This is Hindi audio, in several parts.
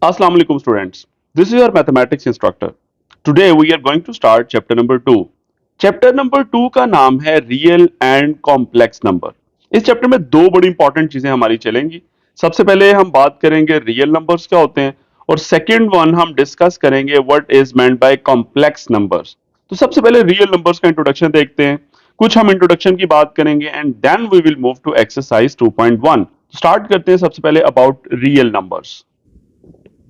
Assalamu alaikum students. This is your mathematics instructor. Today we are going to start chapter number 2. Chapter number 2 का नाम है रियल एंड कॉम्प्लेक्स नंबर. इस चैप्टर में दो बड़ी इंपॉर्टेंट चीजें हमारी चलेंगी. सबसे पहले हम बात करेंगे रियल नंबर्स क्या होते हैं और सेकंड वन हम डिस्कस करेंगे what is meant by complex numbers. तो सबसे पहले रियल नंबर्स का इंट्रोडक्शन देखते हैं. कुछ हम इंट्रोडक्शन की बात करेंगे and then we will move to exercise 2.1. Start करते हैं सबसे पहले about real numbers.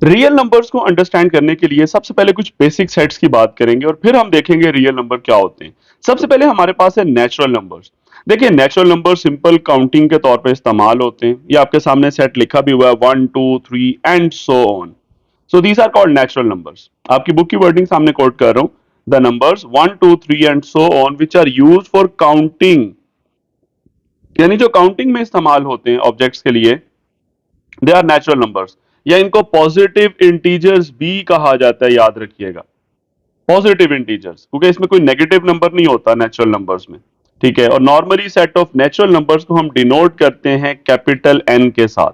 Real numbers को अंडरस्टैंड करने के लिए सबसे पहले कुछ बेसिक सेट्स की बात करेंगे और फिर हम देखेंगे रियल नंबर क्या होते हैं. सबसे पहले हमारे पास है नेचुरल नंबर्स. देखिए नेचुरल नंबर सिंपल काउंटिंग के तौर पे इस्तेमाल होते हैं. ये आपके सामने सेट लिखा भी हुआ है 1 2 3 and so on. So these are called natural numbers. आपकी बुक की वर्डिंग सामने कोट कर रहा हूं. The numbers 1 2 3 and so on which are used for counting, यानी जो काउंटिंग में इस्तेमाल होते हैं ऑब्जेक्ट्स के लिए, दे आर नेचुरल नंबर्स. या इनको पॉजिटिव इंटीजर्स भी कहा जाता है, याद रखिएगा. पॉजिटिव इंटीजर्स क्योंकि इसमें कोई नेगेटिव नंबर नहीं होता नेचुरल नंबर्स में. ठीक है. और normally set of natural numbers को हम डिनोट करते हैं कैपिटल एन के साथ.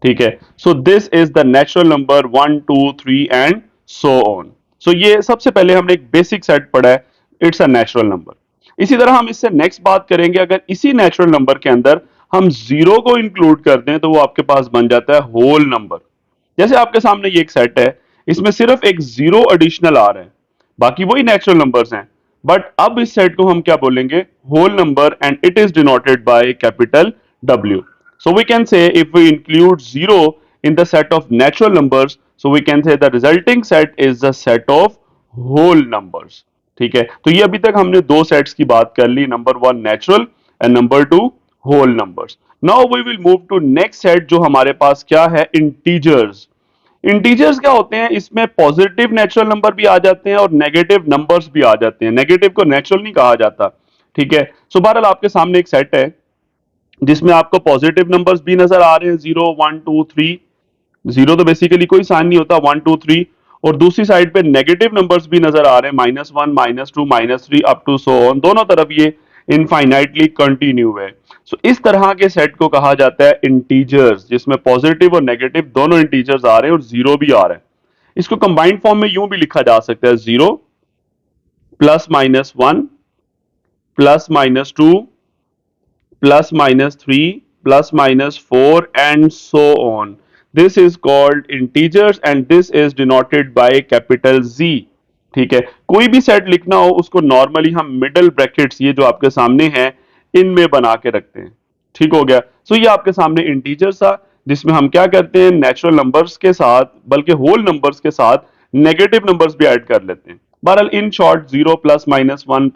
ठीक है. So this is the natural number 1 2 3 and so on. So ये सबसे पहले हमने एक बेसिक सेट पढ़ा है. It's a natural number. इसी तरह हम इससे नेक्स्ट बात करेंगे. अगर इसी नेचुरल नंबर के अंदर हम जीरो को इंक्लूड कर दें तो वो आपके पास बन जाता है होल नंबर. जैसे आपके सामने ये एक सेट है, इसमें सिर्फ एक जीरो एडिशनल आ रहा है, बाकी वही नेचुरल नंबर्स हैं. बट अब इस सेट को हम क्या बोलेंगे? Whole number and it is denoted by capital W. So we can say if we include zero in the set of natural numbers, so we can say the resulting set is the set of whole numbers. ठीक है. तो ये अभी तक हमने दो सेट्स की बात कर ली. Number one natural and number two whole numbers. Now we will move to next set जो हमारे पास क्या है? इंटीजर्स. इंटीजर्स क्या होते हैं? इसमें पॉजिटिव नेचुरल नंबर भी आ जाते हैं और नेगेटिव नंबर्स भी आ जाते हैं. नेगेटिव को नेचुरल नहीं कहा जाता. ठीक है. सो बहरहाल आपके सामने एक सेट है जिसमें आपको पॉजिटिव नंबर्स भी नजर आ रहे हैं 0 1 2 3. जीरो तो बेसिकली कोई साइन नहीं होता, 1 2 3. और दूसरी साइड पे नेगेटिव नंबर्स भी नजर आ रहे हैं -1 -2 -3 अप टू सो ऑन. दोनों तरफ ये इनफाइनाइटली कंटिन्यू है. सो इस तरह के सेट को कहा जाता है इंटीजर्स, जिसमें पॉजिटिव और नेगेटिव दोनों इंटीजर्स आ रहे हैं और जीरो भी आ रहा है. इसको कंबाइंड फॉर्म में यूं भी लिखा जा सकता है 0 +-1 +-2 +-3 +-4 and so on. This is called integers and this is denoted by capital Z. ठीक है. कोई भी सेट लिखना हो उसको नॉर्मली हम मिडल ब्रैकेट्स, ये जो आपके सामने हैं, इनमें बना के रखते हैं. ठीक हो गया. सो ये आपके सामने इंटीजर्स था जिसमें हम क्या करते हैं? नेचुरल नंबर्स के साथ, बल्कि होल नंबर्स के साथ नेगेटिव नंबर्स भी ऐड कर लेते हैं. बहरहाल in short 0 +-1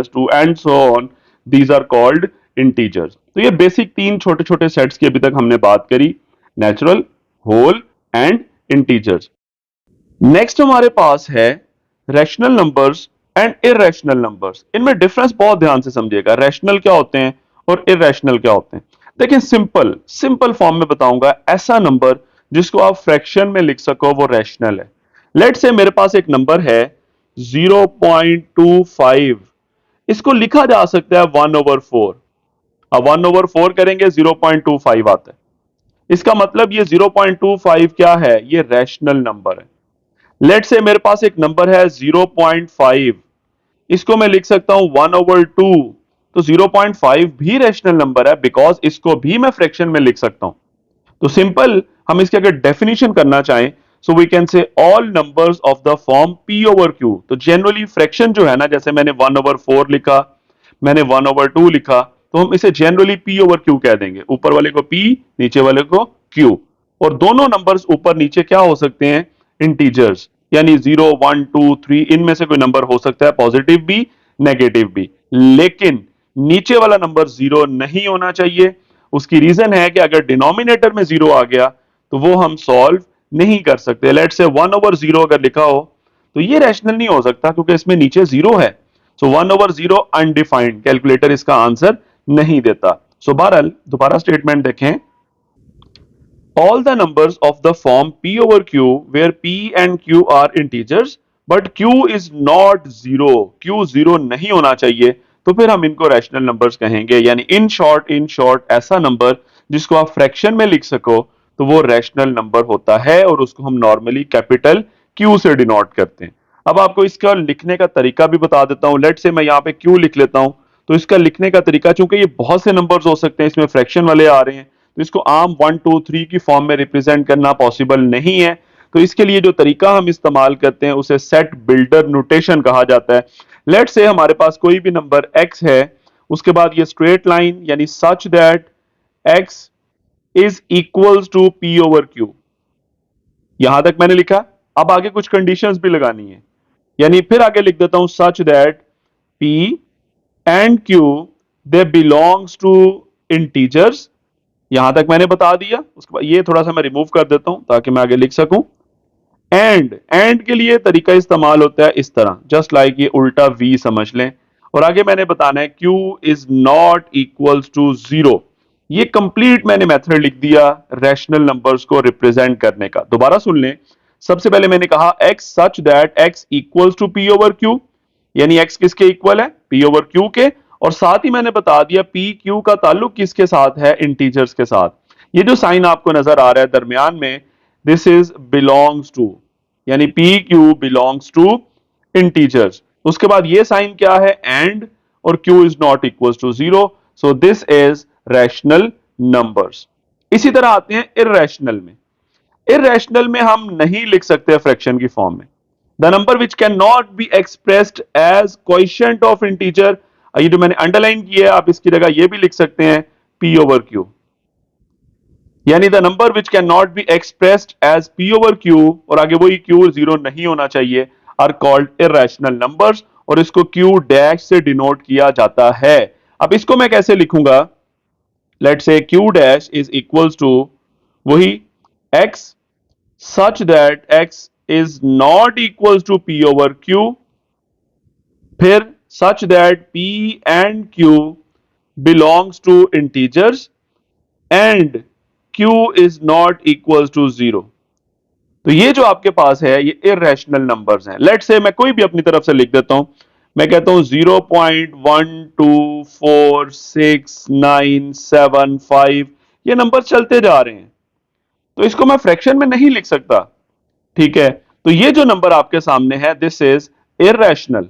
+-2 and so on, these are called integers. तो ये बेसिक तीन छोटे छोटे सेट्स की अभी तक हमने बात करी, natural, whole and integers. Next हमारे पास है rational numbers and irrational numbers. इनमें डिफरेंस बहुत ध्यान से समझिएगा. रैशनल क्या होते हैं और इरेशनल क्या होते हैं. देखिए सिंपल सिंपल फॉर्म में बताऊंगा. ऐसा नंबर जिसको आप फ्रैक्शन में लिख सको वो रैशनल है. लेट से मेरे पास एक नंबर है 0.25. इसको लिखा जा सकता है 1/4. अब 1/4 करेंगे 0.25 आता है. इसका मतलब ये 0.25 क्या है? ये रैशनल नंबर है. लेट से मेरे पास एक नंबर है 0.5. इसको मैं लिख सकता हूं 1/2. तो 0.5 भी रैशनल नंबर है बिकॉज इसको भी मैं फ्रैक्शन में लिख सकता हूं. तो सिंपल हम इसके अगर डेफिनेशन करना चाहें, so we can say all numbers of the form P/Q. तो जनरली फ्रैक्शन जो है ना, जैसे मैंने 1/4 लिखा, मैंने 1/2 लिखा, तो हम इसे जनरली P/Q कह देंगे. ऊपर वाले को P, नीचे वाले को Q. और दोनों नंबर्स ऊपर नीचे क्या हो सकते हैं? इंटीजर्स. यानी 0 1 2 3 इनमें से कोई नंबर हो सकता है, पॉजिटिव भी नेगेटिव भी. लेकिन नीचे वाला नंबर जीरो नहीं होना चाहिए. उसकी रीजन है कि अगर डिनोमिनेटर में जीरो आ गया तो वो हम सॉल्व नहीं कर सकते. लेट से 1/0 अगर लिखा हो तो ये रैशनल नहीं हो सकता क्योंकि इसमें नीचे जीरो है. सो 1/0 अनडिफाइंड, कैलकुलेटर इसका आंसर नहीं देता. सो बहरहाल दोबारा स्टेटमेंट देखें. All the numbers of the form P/Q where P and Q are integers but Q is not zero. Q zero नहीं होना चाहिए, तो फिर हम इनको रैशनल नंबर्स कहेंगे. यानी इन शॉर्ट ऐसा नंबर जिसको आप फ्रैक्शन में लिख सको तो वो रैशनल नंबर होता है और उसको हम नॉर्मली कैपिटल क्यू से डिनोट करते हैं। अब आपको इसका लिखने का तरीका भी बता देता हूं। लेट से मैं यहाँ पे क्यू लिख लेता हूं, तो इसका लिखने का तरीका, चूंकि ये बहुत से नंबर्स हो सकते हैं, इसमें फ्रैक्शन वाले आ रहे हैं, तो इसको आम 1 2 3 की फॉर्म में रिप्रेजेंट करना पॉसिबल नहीं है। तो इसके लिए जो तरीका हम इस्तेमाल करते हैं उसे सेट बिल्डर नोटेशन कहा जाता है। लेट से हमारे पास कोई भी नंबर x है, उसके बाद ये स्ट्रेट लाइन यानी such that x is equals to p over q। यहां तक मैंने लिखा। अब आगे कुछ कंडीशंस भी लगानी है, यानी फिर आगे लिख देता हूं such that p and q they belongs to integers. यहां तक मैंने बता दिया। उसके बाद ये थोड़ा सा मैं रिमूव कर देता हूं ताकि मैं आगे लिख सकूं। एंड के लिए तरीका इस्तेमाल होता है इस तरह, जस्ट लाइक ये उल्टा v समझ लें। और आगे मैंने बताना है q is not equals to 0। ये कंप्लीट मैंने मेथड लिख दिया रैशनल नंबर्स को रिप्रेजेंट करने का। दोबारा सुन लें। सबसे पहले मैंने कहा x such that x equals to p over q, यानी x किसके इक्वल है, p ओवर q के। और साथ ही मैंने बता दिया p q का ताल्लुक किसके साथ है, इंटीजर्स के साथ। ये जो साइन आपको नजर आ रहा है दरमियान में, दिस इज बिलोंग्स टू, यानी P Q belongs to integers. उसके बाद ये साइन क्या है, एंड, और Q is not equal to 0, so this is rational numbers. इसी तरह आते हैं इर्रेशनल में। इर्रेशनल में हम नहीं लिख सकते फ्रैक्शन की फॉर्म में। The number which can not be expressed as quotient of integer, ये जो मैंने अंडरलाइन किया है आप इसकी जगह ये भी लिख सकते हैं पी ओवर क्यू, यानी the number which can not be expressed as P over Q, और आगे वही क्यू 0 नहीं होना चाहिए, आर कॉल्ड इर्रेशनल नंबर्स, और इसको क्यू डैश से डिनोट किया जाता है। अब इसको मैं कैसे लिखूंगा, let say Q dash is equals to वही x such that x is not equals to p over q, फिर such that p and q belongs to integers and q is not equals to 0। तो ये जो आपके पास है ये इर्रेशनल नंबर्स हैं। लेट से मैं कोई भी अपनी तरफ से लिख देता हूं। मैं कहता हूं 0.1246975, ये नंबर चलते जा रहे हैं, तो इसको मैं फ्रैक्शन में नहीं लिख सकता। ठीक है, तो ये जो नंबर आपके सामने है दिस इज इर्रेशनल।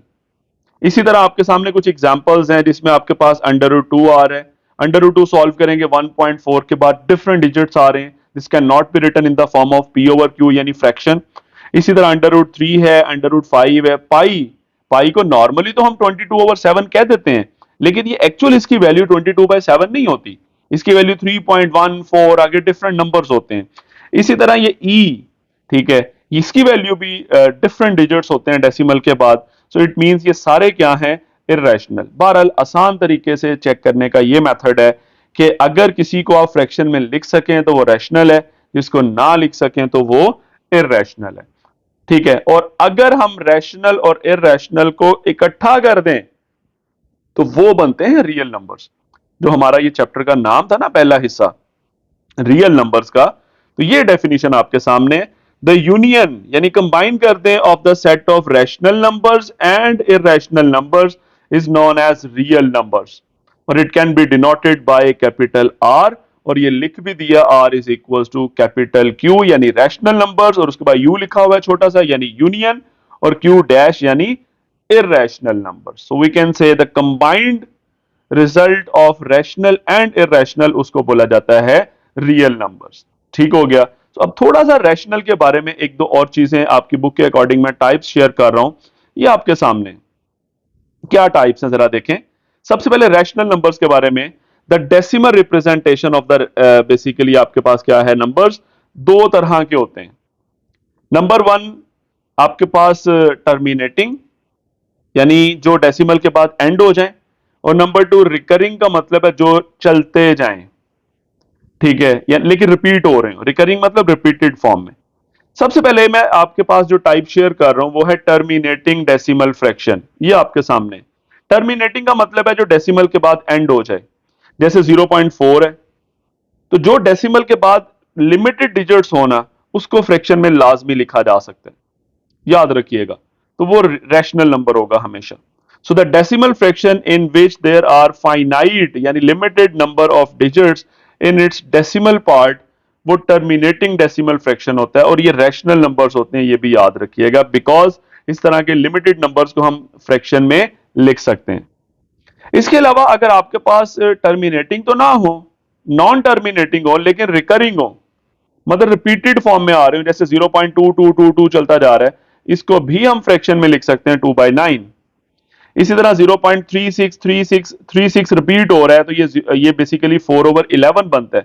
इसी तरह आपके सामने कुछ एग्जांपल्स हैं जिसमें आपके पास अंडर रूट 2 आ रहा है। अंडर रूट 2 सॉल्व करेंगे 1.4 के बाद डिफरेंट डिजिट्स आ रहे हैं, this can not be written in the form of p over q यानी फ्रैक्शन। इसी तरह अंडर रूट 3 है, अंडर रूट 5 है, पाई, पाई को नॉर्मली तो हम 22 ओवर 7 कह देते हैं, लेकिन ये एक्चुअल इसकी वैल्यू 22/7 नहीं होती, इसकी वैल्यू 3.14, आगे डिफरेंट नंबर्स होते हैं। इसी तरह ये e, ठीक है, इसकी वैल्यू भी डिफरेंट डिजिट्स होते हैं डेसिमल के बाद। सो इट मींस ये सारे क्या हैं, इर्रेशनल। बहरहाल आसान तरीके से चेक करने का ये मेथड है कि अगर किसी को आप फ्रैक्शन में लिख सकें तो वो रैशनल है, जिसको ना लिख सकें तो वो इर्रेशनल है। ठीक है, और अगर हम रैशनल और इर्रेशनल को इकट्ठा कर दें तो वो बनते हैं रियल नंबर्स। जो हमारा ये चैप्टर का नाम था ना, पहला हिस्सा रियल नंबर्स का, तो ये डेफिनेशन आपके सामने, द यूनियन यानी कंबाइन कर दें of the set of rational numbers and irrational numbers is known as real numbers, और it can be denoted by capital R, और ये लिख भी दिया R is equal to capital Q यानी रैशनल नंबर्स, और उसके बाद यू लिखा हुआ है छोटा सा यानी यूनियन, और क्यू डैश यानी irrational numbers. So we can say the combined result of rational and irrational उसको बोला जाता है रियल नंबर्स। ठीक हो गया। तो अब थोड़ा सा रैशनल के बारे में एक दो और चीजें आपकी बुक के अकॉर्डिंग मैं टाइप्स शेयर कर रहा हूं, ये आपके सामने क्या टाइप्स हैं जरा देखें। सबसे पहले रैशनल नंबर्स के बारे में, the decimal representation of the, basically आपके पास क्या है, नंबर्स दो तरह के होते हैं। नंबर वन आपके पास टर्मिनेटिंग, यानी जो डेसिमल के बाद एंड हो जाए, और नंबर टू रिकरिंग का मतलब है जो चलते जाएं, ठीक है, या लेकिन रिपीट हो रहे हो। रिकरिंग मतलब रिपीटेड फॉर्म में। सबसे पहले मैं आपके पास जो टाइप शेयर कर रहा हूं वो है टर्मिनेटिंग डेसिमल फ्रैक्शन। ये आपके सामने टर्मिनेटिंग का मतलब है जो डेसिमल के बाद एंड हो जाए, जैसे 0.4 है, तो जो डेसिमल के बाद लिमिटेड डिजिट्स होना उसको फ्रैक्शन में लाजमी लिखा जा सकता है, याद रखिएगा, तो वो रैशनल नंबर होगा हमेशा। So the decimal fraction in which there are finite यानी limited number of digits in its decimal part वो टर्मिनेटिंग डेसिमल फ्रैक्शन होता है और ये रैशनल नंबर्स होते हैं, ये भी याद रखिएगा, बिकॉज इस तरह के लिमिटेड नंबर्स को हम फ्रैक्शन में लिख सकते हैं। इसके अलावा अगर आपके पास टर्मिनेटिंग तो ना हो, नॉन टर्मिनेटिंग हो लेकिन रिकरिंग हो, मतलब रिपीटेड फॉर्म में आ रहे हो, जैसे 0.2222 चलता जा रहा है, इसको भी हम फ्रैक्शन में लिख सकते हैं 2/9। इसी तरह 0.363636 रिपीट हो रहा है, तो ये बेसिकली 4/11 बनता है।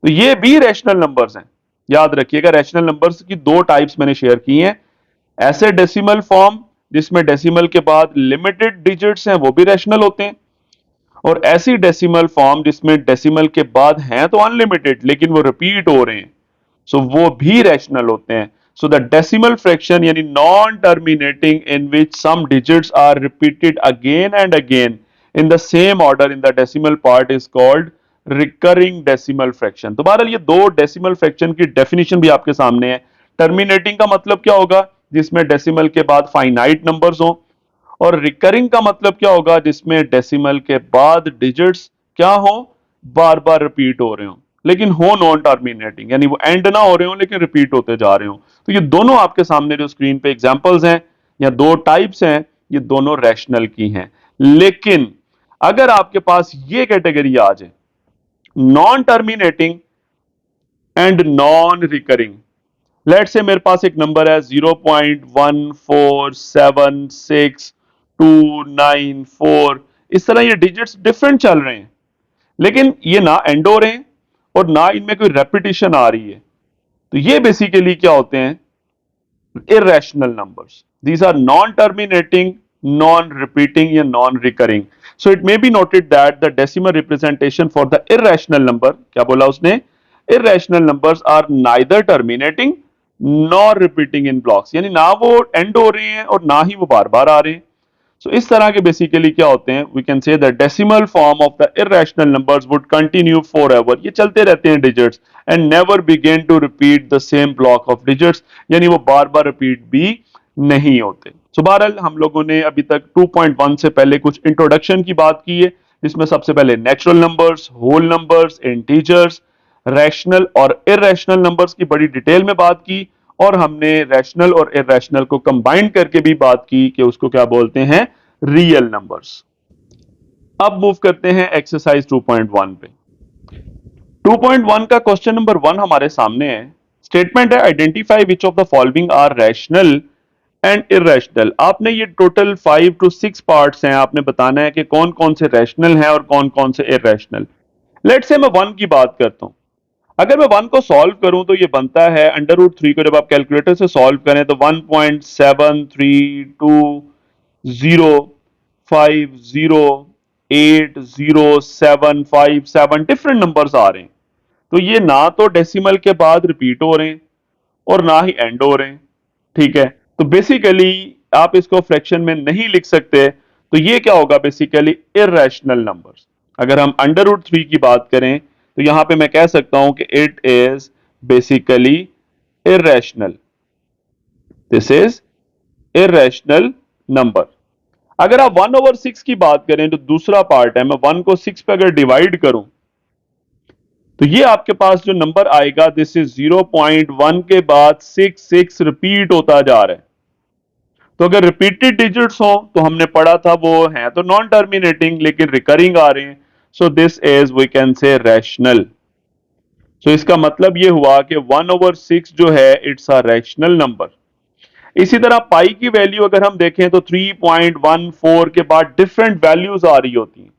तो ये भी रैशनल नंबर्स हैं। याद रखिएगा, रैशनल नंबर्स की दो टाइप्स मैंने शेयर की हैं। ऐसे डेसिमल फॉर्म जिसमें डेसिमल के बाद लिमिटेड डिजिट्स हैं, वो भी रैशनल होते हैं, और ऐसी डेसिमल फॉर्म जिसमें डेसिमल के बाद हैं तो अनलिमिटेड लेकिन वो रिपीट हो रहे हैं, सो वो भी रैशनल होते हैं। सो द डेसिमल फ्रैक्शन यानी non terminating in which some digits are repeated again and again in the same order in the decimal part is called recurring decimal fraction. तो बहरहाल ये दो डेसिमल फ्रैक्शन की डेफिनेशन भी आपके सामने है। टर्मिनेटिंग का मतलब क्या होगा? जिसमें डेसिमल के बाद फाइनाइट नंबर्स हो। और रिकरिंग का मतलब क्या होगा? जिसमें डेसिमल के बाद डिजिट्स क्या हो? बार बार रिपीट हो रहे हो, लेकिन हो नॉन टर्मिनेटिंग, यानी वो एंड ना हो रहे हो लेकिन रिपीट होते जा रहे हो। तो ये दोनों आपके सामने जो स्क्रीन पे एग्जांपल्स हैं या दो टाइप्स हैं, ये दोनों रैशनल की हैं। लेकिन अगर आपके पास ये कैटेगरी आ जाए, non terminating and non recurring, let say मेरे पास एक नंबर है 0.1476294, इस तरह ये डिजिट्स डिफरेंट चल रहे हैं, लेकिन ये ना एंड हो रहे हैं और ना इनमें कोई रेपिटेशन आ रही है। तो ये बेसिकली क्या होते हैं? irrational numbers. These are non-terminating, non-repeating या non-recurring. So it may be noted that the decimal representation for the irrational number, क्या बोला उसने? Irrational numbers are neither terminating nor repeating in blocks. यानी ना वो end हो रहे हैं और ना ही वो बार बार आ रहे हैं। So इस तरह के बेसिकली क्या होते हैं? We can say the decimal form of the irrational numbers would continue forever. ये चलते रहते हैं digits and never begin to repeat the same block of digits. यानी वो बार बार रिपीट भी नहीं होते। So बहरहाल हम लोगों ने अभी तक 2.1 से पहले कुछ इंट्रोडक्शन की बात की है, जिसमें सबसे पहले natural numbers, whole numbers, integers, rational और इरेशनल नंबर्स की बड़ी डिटेल में बात की, और हमने रैशनल और इरेशनल को कंबाइन करके भी बात की कि उसको क्या बोलते हैं? Real numbers. अब मूव करते हैं एक्सरसाइज 2.1 पे। 2.1 का क्वेश्चन नंबर 1 हमारे सामने है। स्टेटमेंट है, identify which of the following are rational and irrational. आपने ये टोटल 5 to 6 पार्ट्स हैं, आपने बताना है कि कौन कौन से रैशनल हैं और कौन कौन से इरेशनल। लेट्स से मैं 1 की बात करता हूं। अगर मैं 1 को सॉल्व करूं तो ये बनता है √3 को जब आप कैलकुलेटर से सॉल्व करें तो 1.7320508077 डिफरेंट नंबर्स आ रहे हैं। तो ये ना तो डेसिमल के बाद रिपीट हो रहे हैं और ना ही एंड हो रहे हैं। ठीक है, तो बेसिकली आप इसको फ्रैक्शन में नहीं लिख सकते, तो ये क्या होगा? Basically irrational numbers. अगर हम √3 की बात करें तो यहां पे मैं कह सकता हूं कि it is basically irrational, this is irrational number. अगर आप 1/6 की बात करें तो दूसरा पार्ट है, मैं 1 को 6 पे अगर डिवाइड करूं तो ये आपके पास जो नंबर आएगा, दिस इज 0.1 के बाद 6 रिपीट होता जा रहा है। तो अगर रिपीटेड डिजिट्स हो तो हमने पढ़ा था वो है तो नॉन टर्मिनेटिंग लेकिन रिकरिंग आ रहे हैं, so this is we can say rational. So इसका मतलब ये हुआ कि 1/6 जो है इट्स अ रैशनल नंबर। इसी तरह पाई की वैल्यू अगर हम देखें तो 3.14 के बाद डिफरेंट वैल्यूज आ रही होती हैं।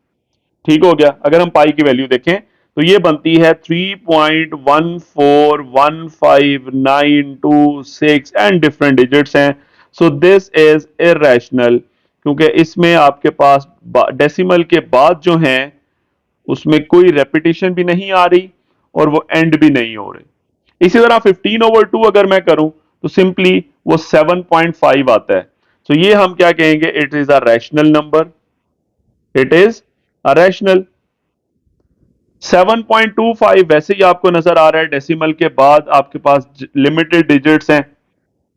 ठीक हो गया, अगर हम पाई की वैल्यू देखें तो ये बनती है 3.141592 6 एंड डिफरेंट डिजिट्स हैं। सो दिस इज इरेशनल, क्योंकि इसमें आपके पास डेसिमल के बाद जो हैं उसमें कोई रेपिटेशन भी नहीं आ रही और वो एंड भी नहीं हो रहे। इसी तरह 15/2 अगर मैं करूं तो सिंपली वो 7.5 आता है। तो ये हम क्या कहेंगे? It is a rational number, it is a rational. 7.25 वैसे ही आपको नजर आ रहा है, डेसिमल के बाद आपके पास लिमिटेड डिजिट्स हैं।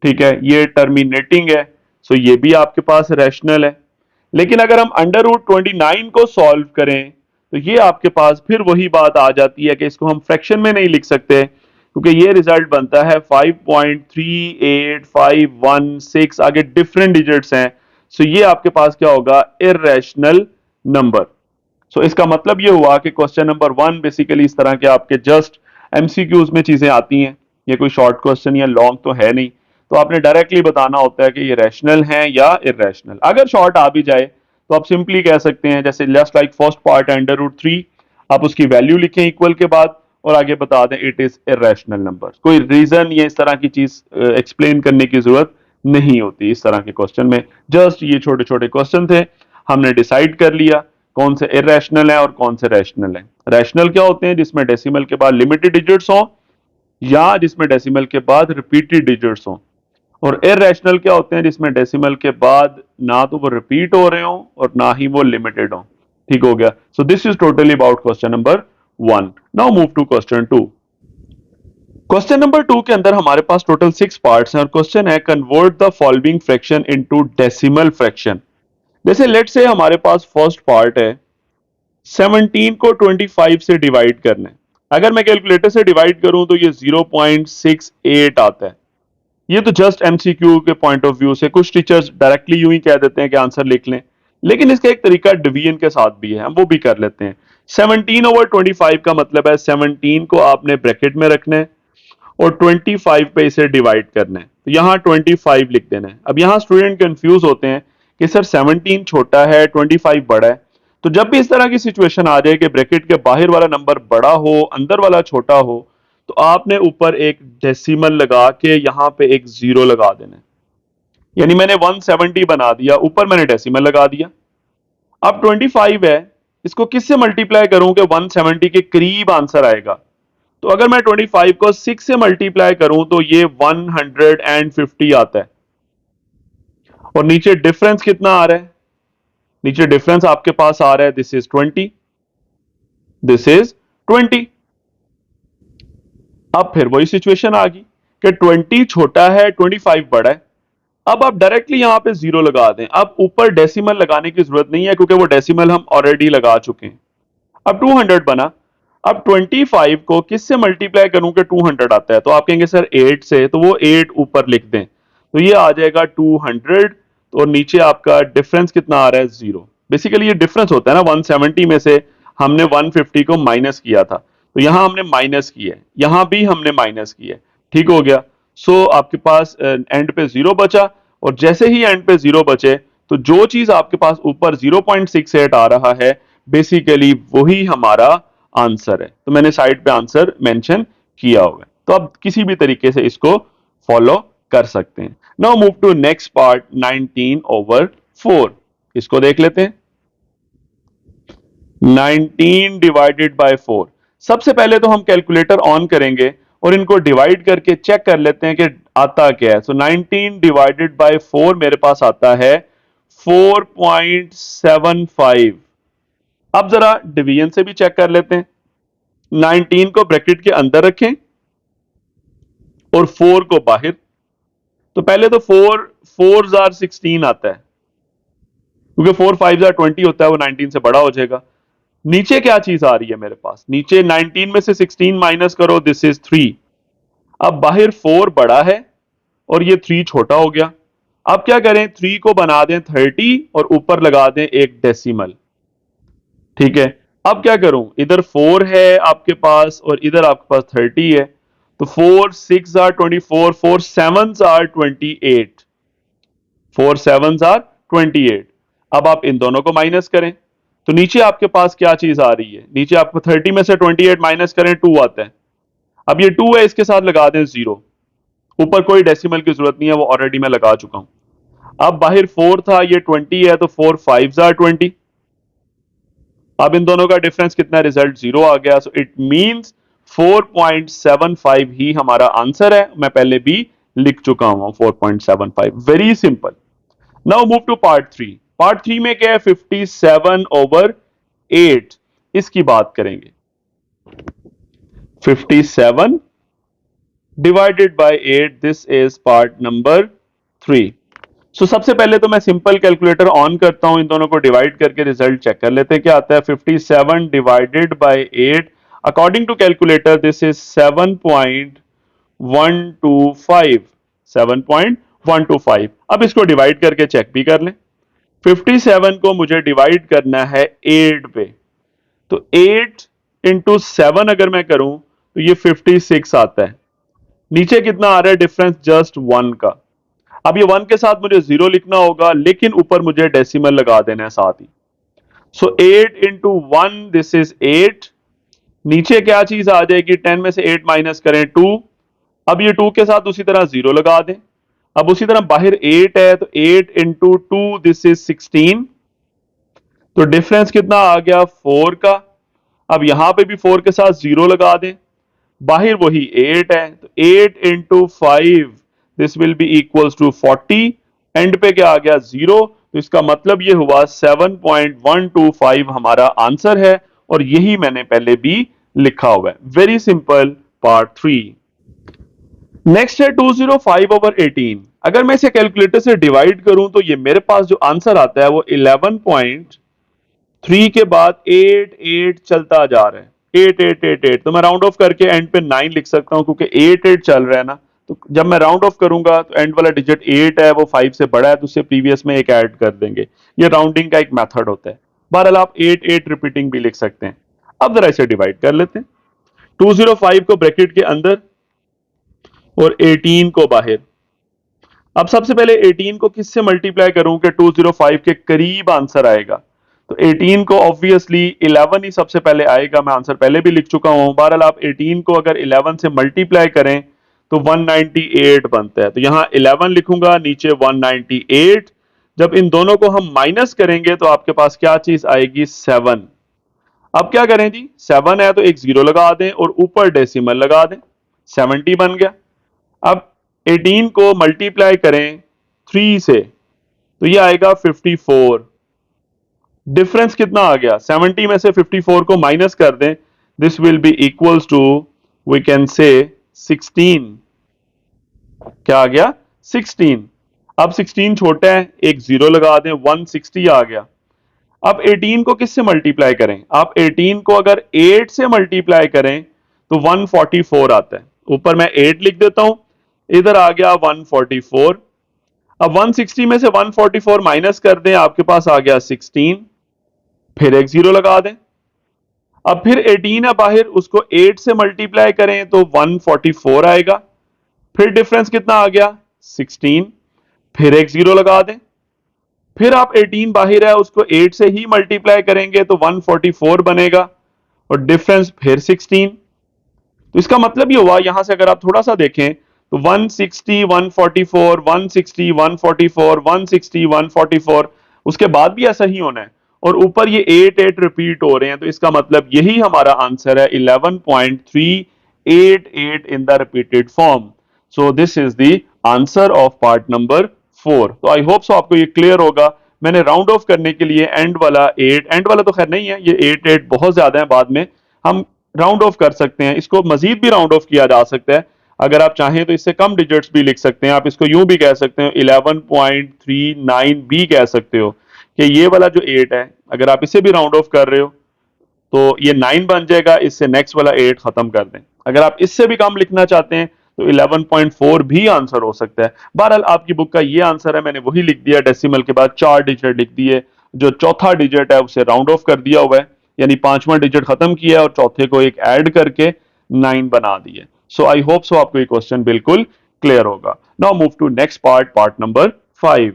ठीक है, ये टर्मिनेटिंग है, सो ये भी आपके पास रैशनल है। लेकिन अगर हम √29 को सॉल्व करें तो ये आपके पास फिर वही बात आ जाती है कि इसको हम फ्रैक्शन में नहीं लिख सकते, क्योंकि ये रिजल्ट बनता है 5.38516, आगे डिफरेंट डिजिट्स हैं, सो ये आपके पास क्या होगा, इर्रेशनल नंबर। सो इसका मतलब ये हुआ कि क्वेश्चन नंबर 1 बेसिकली इस तरह के आपके जस्ट एमसीक्यूज में चीजें आती हैं, ये कोई शॉर्ट क्वेश्चन या लॉन्ग तो है नहीं, तो आपने डायरेक्टली बताना होता है कि ये रैशनल है या इरेशनल। अगर शॉर्ट आ भी जाए तो आप सिंपली कह सकते हैं जैसे जस्ट लाइक फर्स्ट पार्ट √3, आप उसकी वैल्यू लिखें इक्वल के बाद और आगे बता दें इट इज इरेशनल नंबर। कोई रीजन या इस तरह की चीज एक्सप्लेन करने की जरूरत नहीं होती इस तरह के क्वेश्चन में। जस्ट ये छोटे छोटे क्वेश्चन थे, हमने डिसाइड कर लिया कौन से इरेशनल है और कौन से रैशनल है। रैशनल क्या होते हैं, जिसमें डेसिमल के बाद लिमिटेड डिजिट्स हो या जिसमें डेसिमल के बाद रिपीटेड डिजिट्स हो, और इरेशनल क्या होते हैं, जिसमें डेसिमल के बाद ना तो वो रिपीट हो रहे हो और ना ही वो लिमिटेड हो। ठीक हो गया। So this is totally about question number 1। Now move to question 2। Question number 2 के अंदर हमारे पास टोटल 6 पार्ट्स हैं और क्वेश्चन है convert the following fraction into decimal fraction. जैसे लेट से हमारे पास फर्स्ट पार्ट है 17 को 25 से डिवाइड करना है। अगर मैं कैलकुलेटर से डिवाइड करूं तो ये 0.68 आता है। ये तो जस्ट एमसीक्यू के पॉइंट ऑफ व्यू से कुछ टीचर्स डायरेक्टली यूं ही कह देते हैं कि आंसर लिख लें, लेकिन इसका एक तरीका डिवीजन के साथ भी है, हम वो भी कर लेते हैं। 17/25 का मतलब है 17 को आपने ब्रैकेट में रखना है और 25 पे इसे डिवाइड करना है, तो यहां 25 लिख देना है। अब यहां स्टूडेंट कंफ्यूज होते हैं कि सर 17 छोटा है 25 बड़ा है। तो जब भी इस तरह की सिचुएशन आ जाए कि ब्रैकेट के बाहर वाला नंबर बड़ा हो अंदर वाला छोटा हो, तो आपने ऊपर एक डेसिमल लगा के यहां पे एक जीरो लगा देना है। यानी मैंने 170 बना दिया, ऊपर मैंने डेसिमल लगा दिया। अब 25 है, इसको किससे मल्टीप्लाई करूं कि 170 के करीब आंसर आएगा। तो अगर मैं 25 को 6 से मल्टीप्लाई करूं तो ये 150 आता है। और नीचे डिफरेंस कितना आ रहा है, नीचे डिफरेंस आपके पास आ रहा है दिस इज 20, दिस इज 20। अब फिर वही सिचुएशन आ गई कि 20 छोटा है 25 बड़ा है। अब आप डायरेक्टली यहां पे जीरो लगा दें, अब ऊपर डेसिमल लगाने की जरूरत नहीं है क्योंकि वो डेसिमल हम ऑलरेडी लगा चुके हैं। अब 200 बना। अब 25 को किससे मल्टीप्लाई करूं कि 200 आता है, तो आप कहेंगे सर 8 से, तो वो 8 ऊपर लिख दें, तो ये आ जाएगा 200। और नीचे आपका डिफरेंस कितना आ रहा है, जीरो। बेसिकली ये डिफरेंस होता है ना, 170 में से हमने 150 को माइनस किया था, तो यहां हमने माइनस किया है, यहां भी हमने माइनस किया है। ठीक हो गया। सो आपके पास एंड पे जीरो बचा, और जैसे ही एंड पे जीरो बचे तो जो चीज आपके पास ऊपर 0.68 आ रहा है बेसिकली वही हमारा आंसर है। तो मैंने साइड पे आंसर मेंशन किया हुआ है, तो आप किसी भी तरीके से इसको फॉलो कर सकते हैं। Now move to next part 19/4। इसको देख लेते हैं। 19 डिवाइडेड बाय 4। सबसे पहले तो हम कैलकुलेटर ऑन करेंगे और इनको डिवाइड करके चेक कर लेते हैं कि आता क्या है। सो 19 डिवाइडेड बाय 4 मेरे पास आता है 4.75। अब जरा डिवीजन से भी चेक कर लेते हैं। 19 को ब्रैकेट के अंदर रखें और 4 को बाहर। तो पहले तो 4 जार 16 आता है, क्योंकि 4 5 जार 20 होता है, वो 19 से बड़ा हो जाएगा। नीचे क्या चीज आ रही है मेरे पास, नीचे 19 में से 16 माइनस करो, दिस इज 3। अब बाहर 4 बड़ा है और ये 3 छोटा हो गया। अब क्या करें, 3 को बना दें 30 और ऊपर लगा दें एक डेसिमल। ठीक है। अब क्या करूं, इधर 4 है आपके पास और इधर आपके पास 30 है, तो 4 6 आर 24, 4 7 आर 28, 4 7 आर 28। अब आप इन दोनों को माइनस करें तो नीचे आपके पास क्या चीज आ रही है, नीचे आपको 30 में से 28 माइनस करें 2 आता है। अब ये 2 है, इसके साथ लगा दें जीरो, ऊपर कोई डेसिमल की जरूरत नहीं है, वो ऑलरेडी मैं लगा चुका हूं। अब बाहर 4 था, ये 20 है, तो 4 5 आर 20। अब इन दोनों का डिफरेंस कितना, रिजल्ट जीरो आ गया। सो इट मींस 4.75 ही हमारा आंसर है। मैं पहले भी लिख चुका हूं 4.75। Very simple. Now move to part 3। Part 3 में क्या है, 57/8 इसकी बात करेंगे। 57 divided by 8, this is part number 3। So सबसे पहले तो मैं सिंपल कैलकुलेटर ऑन करता हूं, इन दोनों को डिवाइड करके रिजल्ट चेक कर लेते हैं क्या आता है। 57 divided by 8 according to calculator this is 7.125, 7.125। अब इसको डिवाइड करके चेक भी कर लें। 57 को मुझे डिवाइड करना है 8 पे, तो 8 इंटू 7 अगर मैं करूं तो ये 56 आता है। नीचे कितना आ रहा है डिफरेंस? जस्ट 1 का। अब ये 1 के साथ मुझे 0 लिखना होगा, लेकिन ऊपर मुझे डेसिमल लगा देना है साथ ही। सो 8 इंटू 1, दिस इज 8। नीचे क्या चीज आ जाएगी? 10 में से 8 माइनस करें 2। अब ये 2 के साथ उसी तरह 0 लगा दें। अब उसी तरह बाहर 8 है, तो 8 इंटू 2, दिस इज 16। तो डिफरेंस कितना आ गया? 4 का। अब यहां पे भी 4 के साथ 0 लगा दें। बाहर वही 8 है, तो 8 into 5, this will be equals to 40। End पे क्या आ गया? 0। तो इसका मतलब ये हुआ 7.125 हमारा आंसर है, और यही मैंने पहले भी लिखा हुआ है। Very simple, part 3। नेक्स्ट है 205/18। अगर मैं इसे कैलकुलेटर से डिवाइड करूं तो ये मेरे पास जो आंसर आता है वो 11.3 के बाद 8 8 चलता जा रहा है। 8 8 8 8, तो मैं राउंड ऑफ करके एंड पे 9 लिख सकता हूं, क्योंकि 8 8 चल रहा है ना। तो जब मैं राउंड ऑफ करूंगा तो एंड वाला डिजिट 8 है, वो 5 से बड़ा है, तो उससे प्रीवियस में एक ऐड कर देंगे। ये राउंडिंग का एक मेथड होता है। बहरहाल आप 8 8 रिपीटिंग भी लिख सकते हैं। अब जरा इसे डिवाइड कर लेते हैं। 205 को ब्रैकेट के अंदर और 18 को बाहर। अब सबसे पहले 18 को किससे मल्टीप्लाई करूं कि 205 के करीब आंसर आएगा? तो 18 को ऑब्वियसली 11 ही सबसे पहले आएगा। मैं आंसर पहले भी लिख चुका हूं। बहरहाल आप 18 को अगर 11 से मल्टीप्लाई करें तो 198 बनता है। तो यहां 11 लिखूंगा, नीचे 198। जब इन दोनों को हम माइनस करेंगे तो आपके पास क्या चीज आएगी? 7। अब क्या करें जी? 7 है तो एक 0 लगा दें और ऊपर डेसिमल लगा दें, 70 बन गया। अब 18 को मल्टीप्लाई करें 3 से तो ये आएगा 54। डिफरेंस कितना आ गया? 70 में से 54 को माइनस कर दें, this will be equals to, we can say 16। क्या आ गया? 16। अब 16 छोटा है, एक 0 लगा दें, 160 आ गया। अब 18 को किससे मल्टीप्लाई करें? आप 18 को अगर 8 से मल्टीप्लाई करें तो 144 आता है। ऊपर मैं 8 लिख देता हूं, इधर आ गया 144। अब 160 में से 144 माइनस कर दें, आपके पास आ गया 16। फिर एक 0 लगा दें। अब फिर 18 है बाहर, उसको 8 से मल्टीप्लाई करें तो 144 आएगा। फिर डिफरेंस कितना आ गया? 16। फिर एक 0 लगा दें। फिर आप 18 बाहर है, उसको 8 से ही मल्टीप्लाई करेंगे तो 144 बनेगा, और डिफरेंस फिर 16। तो इसका मतलब ये हुआ, यहां से अगर आप थोड़ा सा देखें तो 160 144 160 144 160 144, उसके बाद भी ऐसा ही होना है, और ऊपर ये 8 8 रिपीट हो रहे हैं। तो इसका मतलब यही हमारा आंसर है, 11.388 in the repeated form. So this is the answer of part number 4। तो आई होप सो आपको ये क्लियर होगा। मैंने राउंड ऑफ करने के लिए एंड वाला 8, एंड वाला तो खैर नहीं है, ये 8 8 बहुत ज्यादा है, बाद में हम राउंड ऑफ कर सकते हैं। इसको मजीद भी राउंड ऑफ किया जा सकता है। अगर आप चाहें तो इससे कम डिजिट्स भी लिख सकते हैं। आप इसको यूं भी कह सकते हो, 11.39 भी कह सकते हो कि ये वाला जो 8 है, अगर आप इसे भी राउंड ऑफ कर रहे हो तो ये 9 बन जाएगा। इससे नेक्स्ट वाला 8 खत्म कर दें। अगर आप इससे भी कम लिखना चाहते हैं तो 11.4 भी आंसर हो सकता है। बहरहाल आपकी बुक का ये आंसर है, मैंने वही लिख दिया, डेसिमल के बाद 4 डिजिट लिख दिए। जो चौथा डिजिट है उसे राउंड ऑफ कर दिया हुआ है, यानी पांचवा डिजिट खत्म किया और चौथे को एक ऐड करके 9 बना दिए। सो आई होप सो आपको ये क्वेश्चन बिल्कुल क्लियर होगा। Now move to next part, part number 5।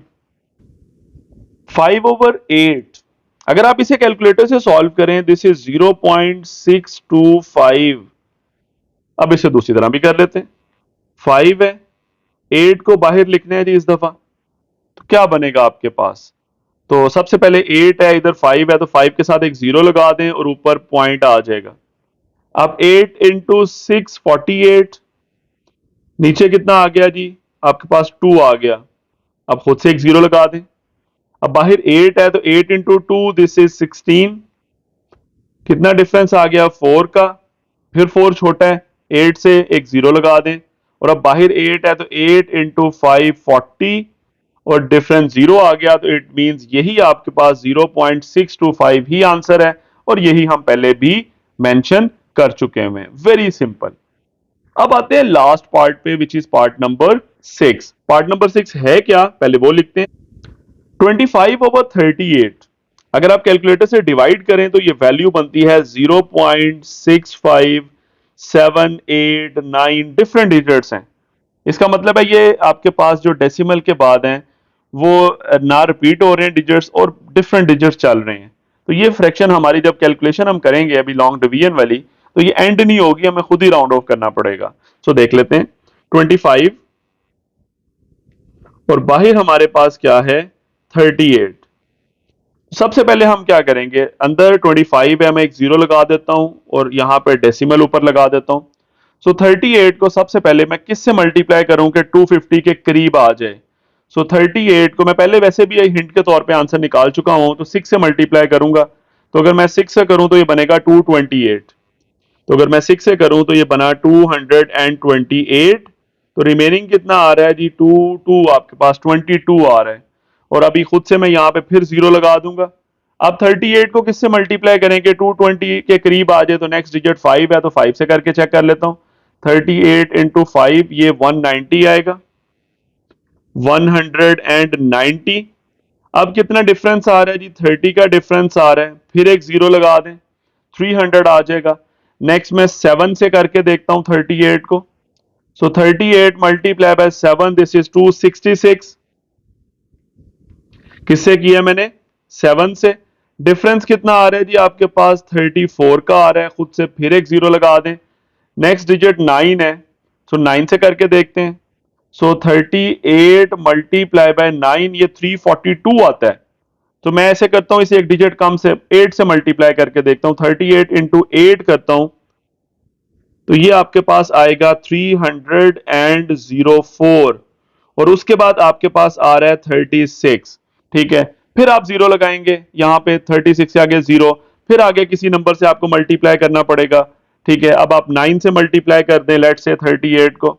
5/8, अगर आप इसे कैलकुलेटर से सॉल्व करें, दिस इज 0.625। अब इसे दूसरी तरह भी कर लेते हैं। 5 है, 8 को बाहर लिखना है जी इस दफा, तो क्या बनेगा आपके पास? तो सबसे पहले 8 है, इधर 5 है, तो 5 के साथ एक 0 लगा दें और ऊपर पॉइंट आ जाएगा। अब 8 इंटू 6 48। नीचे कितना आ गया जी? आपके पास 2 आ गया। अब खुद से एक 0 लगा दें। अब बाहर 8 है, तो 8 इंटू 2, दिस इज 16। कितना डिफरेंस आ गया? 4 का। फिर 4 छोटा है, 8 से एक 0 लगा दें। और अब बाहर 8 है, तो 8 इंटू 5 40, और डिफरेंस 0 आ गया। तो इट मींस यही आपके पास 0.625 ही आंसर है, और यही हम पहले भी मेंशन कर चुके हैं। Very simple. अब आते हैं लास्ट पार्ट पे which is part number 6। Part number 6 है क्या, पहले वो लिखते हैं। 25/38 अगर आप कैलकुलेटर से डिवाइड करें तो ये वैल्यू बनती है 0.6579, डिफरेंट डिजिट्स हैं। इसका मतलब है ये आपके पास जो डेसिमल के बाद हैं वो ना रिपीट हो रहे हैं डिजिट्स और डिफरेंट डिजिट्स चल रहे हैं। तो ये फ्रैक्शन हमारी जब कैलकुलेशन हम करेंगे अभी लॉन्ग डिवीजन वाली, तो ये एंड नहीं होगी, हमें खुद ही राउंड ऑफ करना पड़ेगा। सो देख लेते हैं 25 और बाहर हमारे पास क्या है 38। सबसे पहले हम क्या करेंगे, अंदर 25 है, मैं एक जीरो लगा देता हूं और यहां पे डेसिमल ऊपर लगा देता हूं। सो 38 को सबसे पहले मैं किससे मल्टीप्लाई करूं कि 250 के करीब आ जाए। सो 38 को मैं पहले वैसे भी हिंट के तौर पे आंसर निकाल चुका हूं, तो 6 से मल्टीप्लाई करूंगा। तो अगर मैं 6 से करूं तो ये बनेगा 228। तो अगर मैं 6 से करूं तो ये बना 228। तो रिमेनिंग कितना आ रहा है जी, टू आपके पास 22 आ रहा है। और अभी खुद से मैं यहाँ पे फिर जीरो लगा दूंगा। अब 38 को किससे मल्टीप्लाई करेंगे, 220 के करीब आ जाए तो नेक्स्ट डिजिट 5 है, तो 5 से करके चेक कर लेता हूँ। 38 इंटू 5 ये 190 आएगा, 190। अब कितना डिफरेंस आ रहा है जी, 30 का डिफरेंस आ रहा है, फिर एक जीरो लगा दें, 300 आ जाएगा। नेक्स्ट मैं 7 से करके देखता हूं 38 को। सो 38 मल्टीप्लाई बाय 7, दिस इज 266। किससे किया मैंने, 7 से। डिफरेंस कितना आ रहा है जी आपके पास, 34 का आ रहा है, खुद से फिर एक जीरो लगा दें। नेक्स्ट डिजिट 9 है, सो 9 से करके देखते हैं। सो 38 मल्टीप्लाई बाय 9 ये 342 आता है। तो मैं ऐसे करता हूं, इसे एक डिजिट कम से 8 से मल्टीप्लाई करके देखता हूं, 38 इंटू 8 करता हूं, तो ये आपके पास आएगा 304। और उसके बाद आपके पास आ रहा है 36। ठीक है, फिर आप जीरो लगाएंगे यहां पे, 36 से आगे जीरो, फिर आगे किसी नंबर से आपको मल्टीप्लाई करना पड़ेगा। ठीक है, अब आप 9 से मल्टीप्लाई कर दें लेट से 38 को।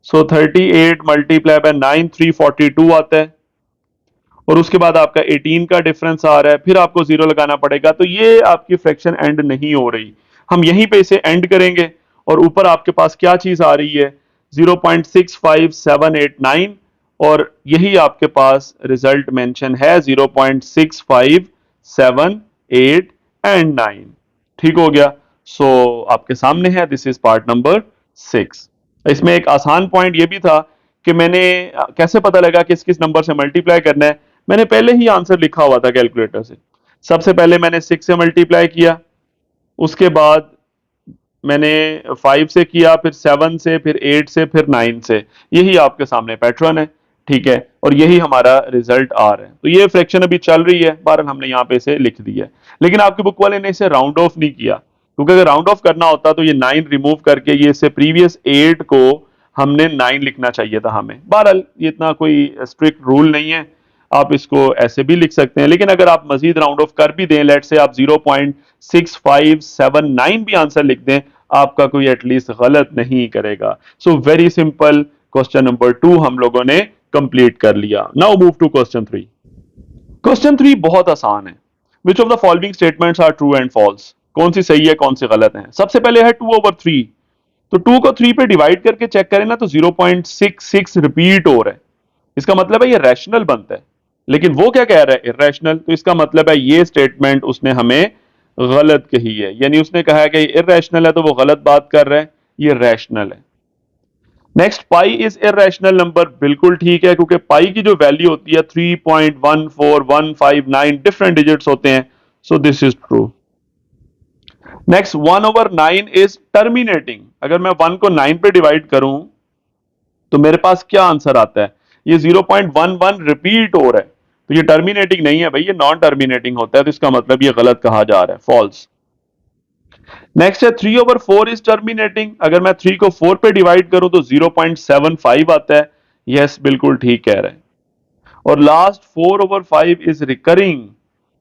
सो 38 मल्टीप्लाई बाय 9 342 आता है। और उसके बाद आपका 18 का डिफरेंस आ रहा है, फिर आपको जीरो लगाना पड़ेगा। तो ये आपकी फ्रैक्शन एंड नहीं हो रही, हम यहीं पे इसे एंड करेंगे। और ऊपर आपके पास क्या चीज आ रही है, 0.65789, और यही आपके पास रिजल्ट मेंशन है 0.6578 एंड 9। ठीक हो गया। सो आपके सामने है, दिस इज पार्ट नंबर 6। इसमें एक आसान पॉइंट ये भी था कि मैंने कैसे पता लगा किस किस नंबर से मल्टीप्लाई करना है, मैंने पहले ही आंसर लिखा हुआ था कैलकुलेटर से। सबसे पहले मैंने 6 से मल्टीप्लाई किया, उसके बाद मैंने 5 से किया, फिर 7 से, फिर 8 से, फिर 9 से। यही आपके सामने पैटर्न है। ठीक है, और यही हमारा रिजल्ट आ रहा है। तो ये फ्रैक्शन अभी चल रही है, बहरहाल हमने यहाँ पे इसे लिख दिया है। लेकिन आपकी बुक वाले ने इसे राउंड ऑफ नहीं किया, क्योंकि अगर राउंड ऑफ करना होता तो ये 9 रिमूव करके ये इससे प्रीवियस 8 को हमने 9 लिखना चाहिए था हमें। बहरहाल ये इतना कोई स्ट्रिक्ट रूल नहीं है, आप इसको ऐसे भी लिख सकते हैं। लेकिन अगर आप मजीद राउंड ऑफ कर भी दें, लेट से आप 0.6579 भी आंसर लिख दें, आपका कोई एटलीस्ट गलत नहीं करेगा। So very simple, question number 2 हम लोगों ने कंप्लीट कर लिया। Now move to question 3। Question 3 बहुत आसान है। Which of the following statements are true and false, कौन सी सही है कौन सी गलत है। सबसे पहले है 2/3। तो 2 को 3 पे डिवाइड करके चेक करें ना, तो 0.66 रिपीट हो रहा है। इसका मतलब है ये रैशनल बनता है। लेकिन वो क्या कह रहा है, इररेशनल। तो इसका मतलब है ये स्टेटमेंट उसने हमें गलत कही है, यानी उसने कहा है कि इररेशनल है, तो वो गलत बात कर रहा है, ये रैशनल है। Next, pi is irrational number, बिल्कुल ठीक है, क्योंकि पाई की जो वैल्यू होती है 3.14159, डिफरेंट डिजिट्स होते हैं। So this is true. Next, 1/9 is terminating. अगर मैं 1 को 9 पे डिवाइड करूं तो मेरे पास क्या आंसर आता है, ये 0.11 रिपीट हो रहा है। तो ये टर्मिनेटिंग नहीं है भाई, ये नॉन टर्मिनेटिंग होता है, तो इसका मतलब ये गलत कहा जा रहा है, फॉल्स। नेक्स्ट है 3/4 इज टर्मिनेटिंग। अगर मैं 3 को 4 पे डिवाइड करूं तो 0.75 आता है। यस, बिल्कुल ठीक कह रहे हैं। और लास्ट 4/5 इज रिकरिंग।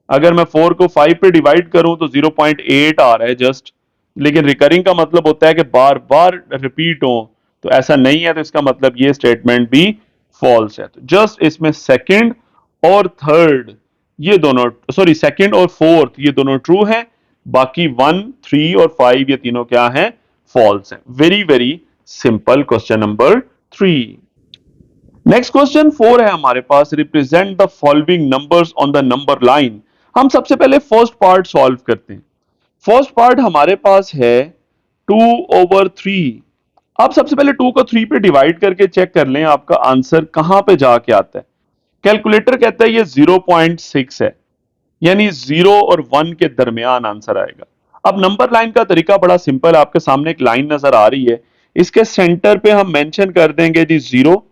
अगर मैं 4 को 5 पे डिवाइड करूं तो 0.8 आ रहा है जस्ट। लेकिन रिकरिंग का मतलब होता है कि बार बार रिपीट हो, तो ऐसा नहीं है, तो इसका मतलब ये स्टेटमेंट भी फॉल्स है। तो जस्ट इसमें सेकंड और थर्ड ये दोनों, सॉरी सेकंड और फोर्थ ये दोनों ट्रू है, बाकी 1, 3 और 5 ये तीनों क्या हैं, फॉल्स हैं। Very very simple question number 3। Next question 4 है हमारे पास, represent the following numbers on the number line. हम सबसे पहले फर्स्ट पार्ट सॉल्व करते हैं। फर्स्ट पार्ट हमारे पास है 2/3। अब सबसे पहले 2 को 3 पे डिवाइड करके चेक कर लें आपका आंसर कहां पे जाके आता है। कैलकुलेटर कहता है ये 0.6 है, यानी 0 और 1 के दरमियान आंसर आएगा। अब नंबर लाइन का तरीका बड़ा सिंपल है, आपके सामने एक लाइन नजर आ रही है, इसके सेंटर पे हम मेंशन कर देंगे जी 0।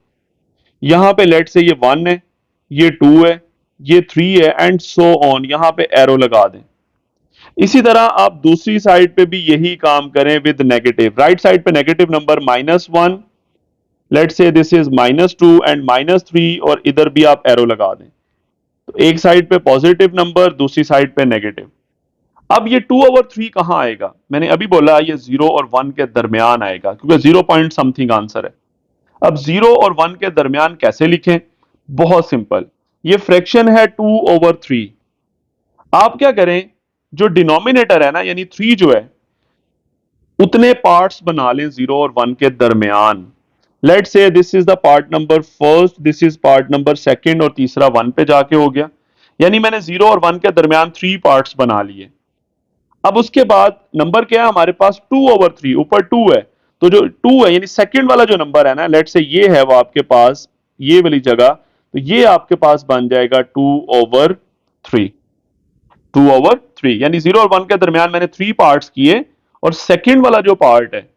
यहां पे लेट से ये 1 है, ये 2 है, ये 3 है एंड सो ऑन, यहां पे एरो लगा दें। इसी तरह आप दूसरी साइड पे भी यही काम करें विद नेगेटिव। राइट साइड पे नेगेटिव नंबर -1, लेट से दिस इज -2 एंड -3, और इधर भी आप एरो लगा दें। तो एक साइड पे पॉजिटिव नंबर, दूसरी साइड पे नेगेटिव। अब ये 2/3 कहां आएगा? मैंने अभी बोला ये 0 और 1 के दरमियान आएगा, क्योंकि 0 पॉइंट समथिंग आंसर है। अब 0 और 1 के दरमियान कैसे लिखें? बहुत सिंपल, ये फ्रैक्शन है 2/3। आप क्या करें, जो डिनोमिनेटर है ना, यानी 3 जो है, उतने पार्ट्स बना लें 0 और 1 के दरमियान। लेट से this is the part number first, this is part number second, और तीसरा 1 पे जाके हो गया। यानी मैंने 0 और 1 के दरमियान 3 पार्ट्स बना लिए। अब उसके बाद नंबर क्या है हमारे पास? 2/3, ऊपर 2 है, तो जो 2 है यानी सेकंड वाला जो नंबर है ना, लेट से ये है वो आपके पास ये वाली जगह, तो ये आपके पास बन जाएगा 2/3। 2/3 यानी 0 और 1 के दरमियान मैंने 3 पार्ट्स किए, और सेकंड वाला जो पार्ट है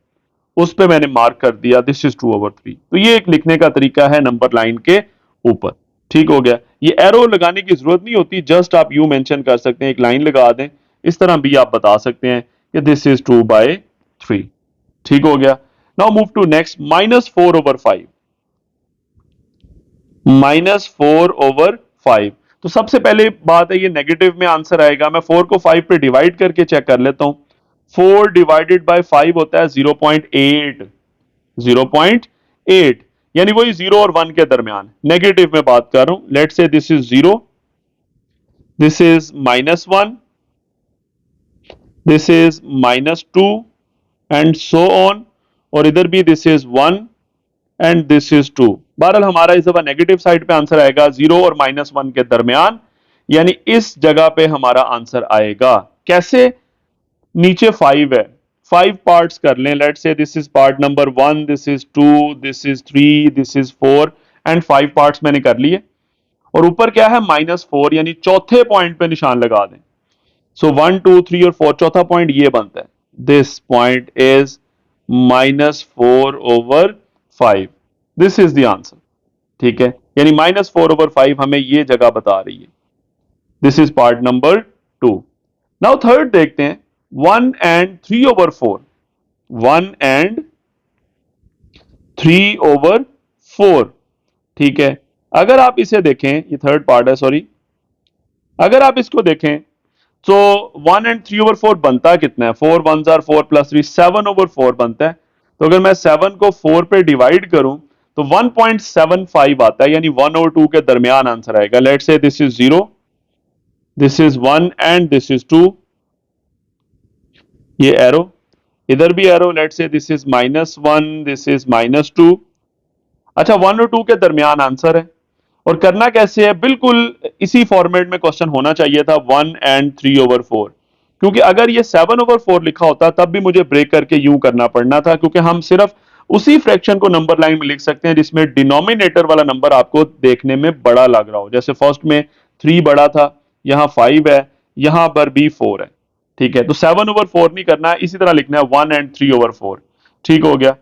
उस पे मैंने मार्क कर दिया दिस इज 2/3। तो ये एक लिखने का तरीका है नंबर लाइन के ऊपर। ठीक हो गया। ये एरो लगाने की जरूरत नहीं होती, जस्ट आप यू मेंशन कर सकते हैं, एक लाइन लगा दें। इस तरह भी आप बता सकते हैं कि दिस इज 2/3। ठीक हो गया। Now move to next, -4/5। -4/5, तो सबसे पहले बात है ये नेगेटिव में आंसर आएगा। मैं 4 को 5 पे डिवाइड करके चेक कर लेता हूं। 4 डिवाइडेड बाय 5 होता है 0.8। 0.8 यानी वही 0 और 1 के दरमियान। नेगेटिव में बात कर रहा हूं, लेट से this is 0, this is -1, this is -2 and so on, और इधर भी this is 1 and this is 2। बहरहाल हमारा इस दफा नेगेटिव साइड पे आंसर आएगा 0 और -1 के दरमियान, यानी इस जगह पे हमारा आंसर आएगा। कैसे? नीचे 5 है, 5 पार्ट्स कर लें। लेट से this is part number 1, this is 2, this is 3, this is 4 and 5 parts मैंने कर लिए। और ऊपर क्या है? -4, यानी चौथे पॉइंट पे निशान लगा दें। सो 1 2 3 और 4, चौथा पॉइंट ये बनता है, this point is -4/5। This is the answer. ठीक है, यानी -4/5 हमें ये जगह बता रही है। This is part number 2। Now third देखते हैं, 1 एंड 3/4। 1 एंड 3/4। ठीक है, अगर आप इसे देखें, ये थर्ड पार्ट है, सॉरी। अगर आप इसको देखें तो 1 एंड 3/4 बनता कितना है? 4 1 आर 4 प्लस 3, 7/4 बनता है। तो अगर मैं 7 को 4 पे डिवाइड करूं तो 1.75 आता है, यानी 1 और 2 के दरमियान आंसर आएगा। लेट से this is 0, this is 1 and this is 2। ये एरो, इधर भी एरो, लेट से दिस इज -1, दिस इज -2। अच्छा, 1 और 2 के दरमियान आंसर है। और करना कैसे है? बिल्कुल इसी फॉर्मेट में क्वेश्चन होना चाहिए था, 1 एंड 3/4। क्योंकि अगर ये 7/4 लिखा होता तब भी मुझे ब्रेक करके यूं करना पड़ना था, क्योंकि हम सिर्फ उसी फ्रैक्शन को नंबर लाइन में लिख सकते हैं जिसमें डिनोमिनेटर वाला नंबर आपको देखने में बड़ा लग रहा हो। जैसे फर्स्ट में 3 बड़ा था, यहां 5 है, यहां पर भी 4 है। ठीक है, तो 7/4 नहीं करना है, इसी तरह लिखना है 1 एंड 3/4। ठीक हो गया।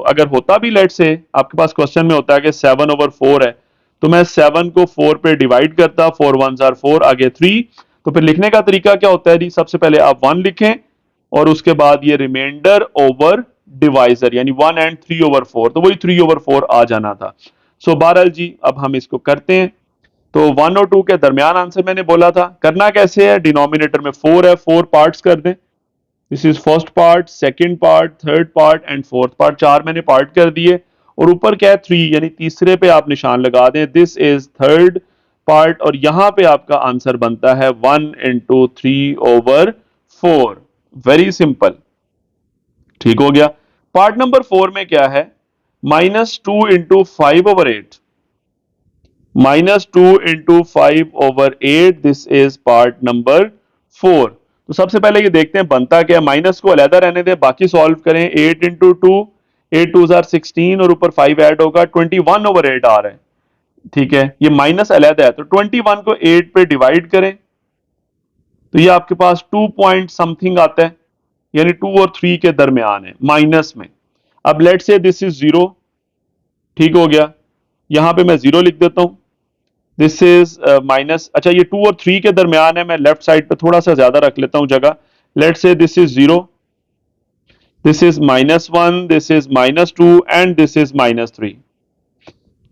अगर होता भी, लेट से आपके पास क्वेश्चन में होता है कि 7/4 है, तो मैं 7 को 4 पे डिवाइड करता, 4 1 आर 4, आगे 3। तो फिर लिखने का तरीका क्या होता है जी? सबसे पहले आप 1 लिखें और उसके बाद ये रिमाइंडर ओवर डिवाइजर, यानी 1 एंड 3/4, तो वही 3/4 आ जाना था। बहरहाल जी, अब हम इसको करते हैं। तो 1 और 2 के दरमियान आंसर मैंने बोला था। करना कैसे है? डिनोमिनेटर में 4 है, 4 पार्ट्स कर दें। This is first part, second part, third part and fourth part. 4 मैंने पार्ट कर दिए, और ऊपर क्या है? 3, यानी तीसरे पे आप निशान लगा दें, दिस इज थर्ड पार्ट, और यहां पे आपका आंसर बनता है 1 इंटू 3/4। Very simple. ठीक हो गया। पार्ट नंबर 4 में क्या है, -2 × 5/8, -2 × 5/8, दिस इज पार्ट नंबर 4। तो सबसे पहले ये देखते हैं बनता क्या है, माइनस को अलहदा रहने दें, बाकी सॉल्व करें। 8 × 2, 8 2 16 और ऊपर 5 ऐड होगा, 21/8 आ रहा है। ठीक है, ये माइनस अलहदा है, तो 21 को 8 पे डिवाइड करें तो ये आपके पास 2 पॉइंट समथिंग आता है, यानी 2 और 3 के दरमियान है माइनस में। अब लेट से दिस इज 0, ठीक हो गया, यहां पे मैं 0 लिख देता हूं। दिस इज माइनस, अच्छा ये 2 और 3 के दरमियान है, मैं लेफ्ट साइड पे थोड़ा सा ज्यादा रख लेता हूं जगह। लेट से this is 0, this is -1, this is -2 and this is -3,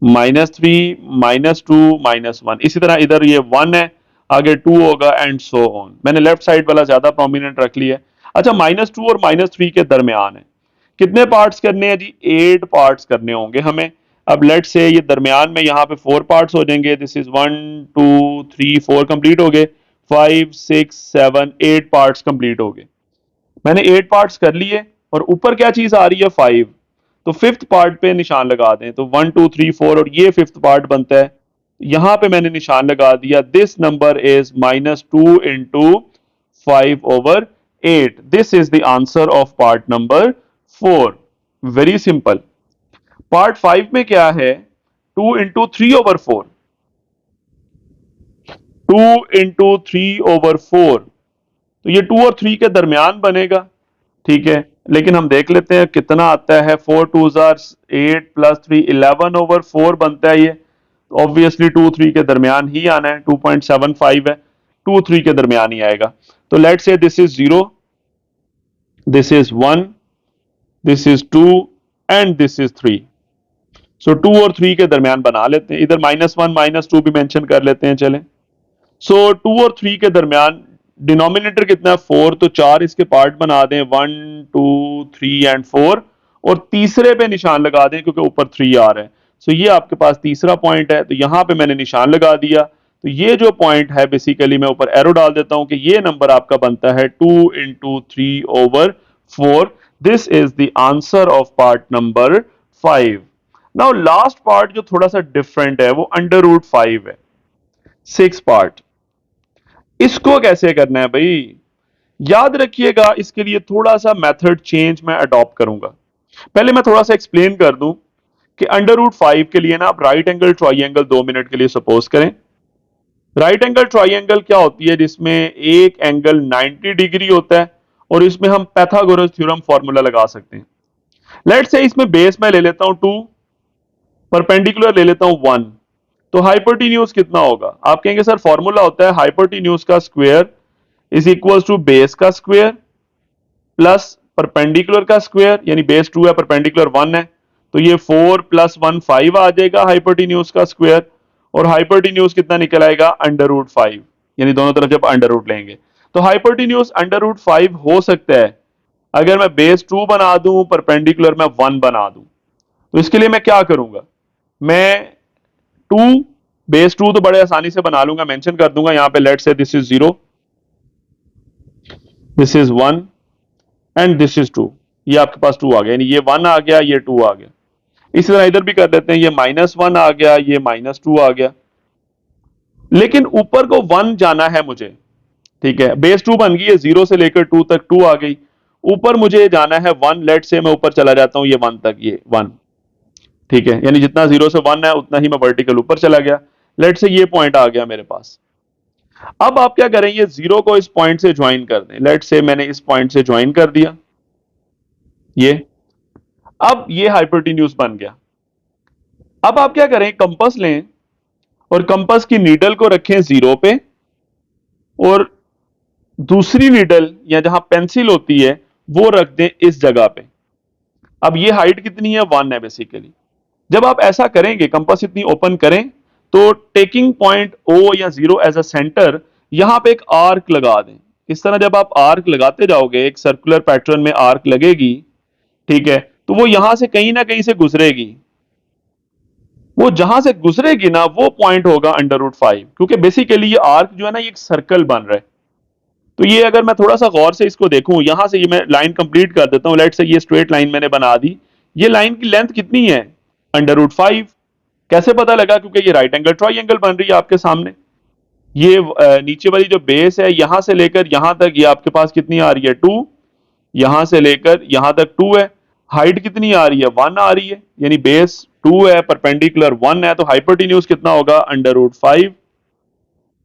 -3, -2, -1। इसी तरह इधर ये 1 है, आगे 2 होगा एंड सो ऑन। मैंने लेफ्ट साइड वाला ज्यादा प्रोमिनेंट रख लिया है। अच्छा, -2 और -3 के दरमियान है, कितने पार्ट्स करने हैं जी, 8 पार्ट्स करने होंगे हमें। अब लेट से ये दरमियान में यहाँ पे 4 पार्ट्स हो जाएंगे, दिस इज 1 2 3 4 कंप्लीट हो गए, 5 6 7 8 पार्ट्स कंप्लीट हो गए। मैंने 8 पार्ट्स कर लिए और ऊपर क्या चीज आ रही है, 5, तो फिफ्थ पार्ट पे निशान लगा दें, तो 1 2 3 4 और ये फिफ्थ पार्ट बनता है, यहां पे मैंने निशान लगा दिया, this number is -2 × 5/8, this is the answer of part number 4। Very simple. Part 5 में क्या है, 2 × 3/4, 2 × 3/4, तो ये 2 और 3 के दरमियान बनेगा। ठीक है, लेकिन हम देख लेते हैं कितना आता है, 4 2 8 + 3 11/4 बनता है ये, ऑब्वियसली 2 3 के दरमियान ही आना है, 2.75 है, 2 3 के दरमियान ही आएगा। तो let's say this is 0, this is 1, this is 2 and this is 3। सो 2 और 3 के दरमियान बना लेते हैं, इधर -1 -2 भी मेंशन कर लेते हैं, चलें। सो 2 और 3 के दरमियान डिनोमिनेटर कितना है, 4, तो 4 इसके पार्ट बना दें, 1 2 3 एंड 4, और तीसरे पे निशान लगा दें क्योंकि ऊपर 3 आ रहा है। सो ये आपके पास तीसरा पॉइंट है, तो यहां पे मैंने निशान लगा दिया। तो ये जो पॉइंट है बेसिकली मैं ऊपर एरो डाल देता हूं कि ये नंबर आपका बनता है 2 × 3/4, this is the answer of part number 5। Now last part जो थोड़ा सा डिफरेंट है, वो √5 है, 6 पार्ट। इसको कैसे करना है भाई, याद रखिएगा, इसके लिए थोड़ा सा मेथड चेंज मैं अडॉप्ट करूंगा। पहले मैं थोड़ा सा एक्सप्लेन कर दूं कि √5 के लिए ना आप राइट एंगल ट्राइंगल 2 मिनट के लिए सपोज करें। राइट एंगल ट्राइंगल क्या होती है, जिसमें एक एंगल 90 डिग्री होता है और इसमें हम पैथागोरस थ्योरम फॉर्मूला लगा सकते हैं। लेट्स से इसमें बेस मैं ले लेता हूं 2, परपेंडिकुलर ले लेता हूं 1, तो हाइपोटेन्यूज कितना होगा, आप कहेंगे सर फॉर्मूला होता है हाइपोटेन्यूज का square is equal to base का स्क्वायर प्लस परपेंडिकुलर का स्क्वायर, यानी बेस 2 है परपेंडिकुलर 1 है, तो ये 4 + 1 5 आ जाएगा हाइपोटेन्यूज का स्क्वायर, और हाइपोटेन्यूज कितना निकल आएगा, √5, यानी दोनों तरफ जब अंडर रूट लेंगे तो हाइपोटेन्यूज √5 हो सकता है अगर मैं बेस 2 बना दूं, परपेंडिकुलर मैं 1 बना दूं। तो इसके लिए मैं क्या करूंगा, मैं 2, बेस 2 तो बड़े आसानी से बना लूंगा, मेंशन कर दूंगा यहां पे, लेट से this is 0, this is 1 and this is 2, ये आपके पास 2 आ गया, यानी ये 1 आ गया, ये 2 आ गया। इसी तरह इधर भी कर देते हैं, ये -1 आ गया, ये -2 आ गया, लेकिन ऊपर को 1 जाना है मुझे। ठीक है, बेस 2 बन गई है, 0 से लेकर 2 तक 2 आ गई, ऊपर मुझे जाना है 1, लेट से मैं ऊपर चला जाता हूं ये 1 तक, ये 1। ठीक है, यानी जितना 0 से 1 है उतना ही मैं वर्टिकल ऊपर चला गया, लेट से ये पॉइंट आ गया मेरे पास। अब आप क्या करें, ये 0 को इस पॉइंट से ज्वाइन कर दें, लेट से मैंने इस पॉइंट से ज्वाइन कर दिया ये, अब ये हाइपोटेन्यूज बन गया। अब आप क्या करें, कंपास लें और कंपास की नीडल को रखें 0 पे, और दूसरी नीडल या जहां पेंसिल होती है वो रख दें इस जगह पे। अब ये हाइट कितनी है, 1 है बेसिकली। जब आप ऐसा करेंगे, कंपास इतनी ओपन करें, तो टेकिंग पॉइंट O या 0 एज अ सेंटर, यहां पे एक आर्क लगा दें। इस तरह जब आप आर्क लगाते जाओगे, एक सर्कुलर पैटर्न में आर्क लगेगी, ठीक है, तो वो यहां से कहीं ना कहीं से गुजरेगी, वो जहां से गुजरेगी ना वो पॉइंट होगा √5, क्योंकि बेसिकली ये आर्क जो है ना, ये एक सर्कल बन रहा है। तो ये अगर मैं थोड़ा सा गौर से इसको देखूं, यहां से ये मैं लाइन कंप्लीट कर देता हूं। लेट से ये स्ट्रेट लाइन मैंने बना दी। ये लाइन की लेंथ कितनी है? √5। कैसे पता लगा? क्योंकि ये राइट एंगल ट्राइंगल बन रही है आपके सामने। ये नीचे वाली जो बेस है यहां से लेकर यहां तक ये आपके पास कितनी आ रही है? 2। यहां से लेकर यहां तक 2 है। हाइट कितनी आ रही है? 1 आ रही है। यानी बेस 2 है, परपेंडिकुलर 1 है, तो हाइपोटेन्यूज कितना होगा? √5।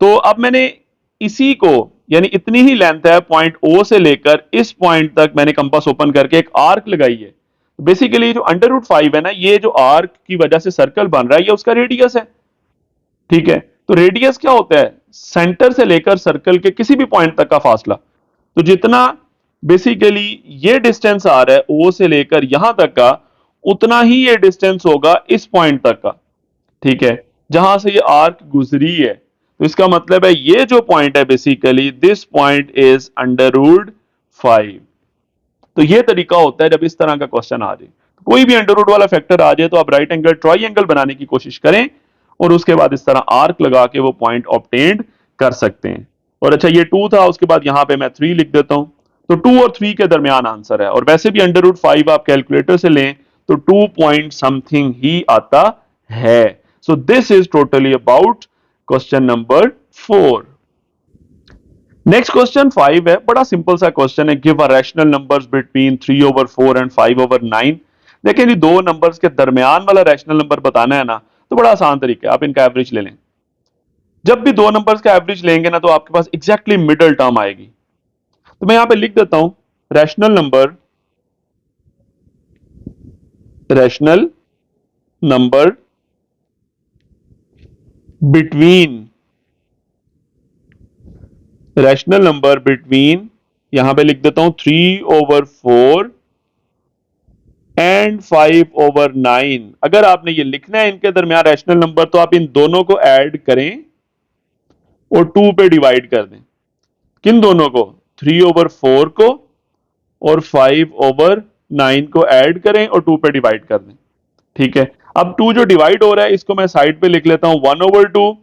तो अब मैंने इसी को, यानी इतनी ही लेंथ है पॉइंट ओ से लेकर इस पॉइंट तक, मैंने कंपास ओपन करके एक आर्क लगाई है। बेसिकली जो √5 है ना, ये जो आर्क की वजह से सर्कल बन रहा है, ये उसका रेडियस है। ठीक है, तो रेडियस क्या होता है? सेंटर से लेकर सर्कल के किसी भी पॉइंट तक का फासला। तो जितना बेसिकली ये डिस्टेंस आ रहा है ओ से लेकर यहां तक का, उतना ही ये डिस्टेंस होगा इस पॉइंट तक का। ठीक है, जहां से ये आर्क गुजरी है। तो इसका मतलब है ये जो पॉइंट है, बेसिकली दिस पॉइंट इज √5। तो ये तरीका होता है जब इस तरह का क्वेश्चन आ जाए, कोई भी अंडर रूट वाला फैक्टर आ जाए तो आप राइट एंगल ट्राइंगल बनाने की कोशिश करें और उसके बाद इस तरह आर्क लगा के वो पॉइंट ऑब्टेन कर सकते हैं। और अच्छा, ये 2 था, उसके बाद यहां पे मैं 3 लिख देता हूं। तो 2 और 3 के दरमियान आंसर है। और वैसे भी √5 आप कैलकुलेटर से लें तो 2 पॉइंट समथिंग ही आता है। So this is totally about question number 4। Next question 5 है, बड़ा सिंपल सा क्वेश्चन है। Give a rational numbers between 3/4 and 5/9। देखिए जी, दो नंबर्स के दरमियान वाला रैशनल नंबर बताना है ना, तो बड़ा आसान तरीका है, आप इनका एवरेज ले लें। जब भी दो नंबर्स का एवरेज लेंगे ना, तो आपके पास एग्जैक्टली मिडल टर्म आएगी। तो मैं यहां पे लिख देता हूं रैशनल नंबर बिटवीन यहां पे लिख देता हूं 3/4 एंड 5/9। अगर आपने ये लिखना है इनके दरमियान रैशनल नंबर, तो आप इन दोनों को ऐड करें और 2 पे डिवाइड कर दें। किन दोनों को? 3/4 को और 5/9 को ऐड करें और 2 पे डिवाइड कर दें। ठीक है, अब 2 जो डिवाइड हो रहा है इसको मैं साइड पे लिख लेता हूं 1/2,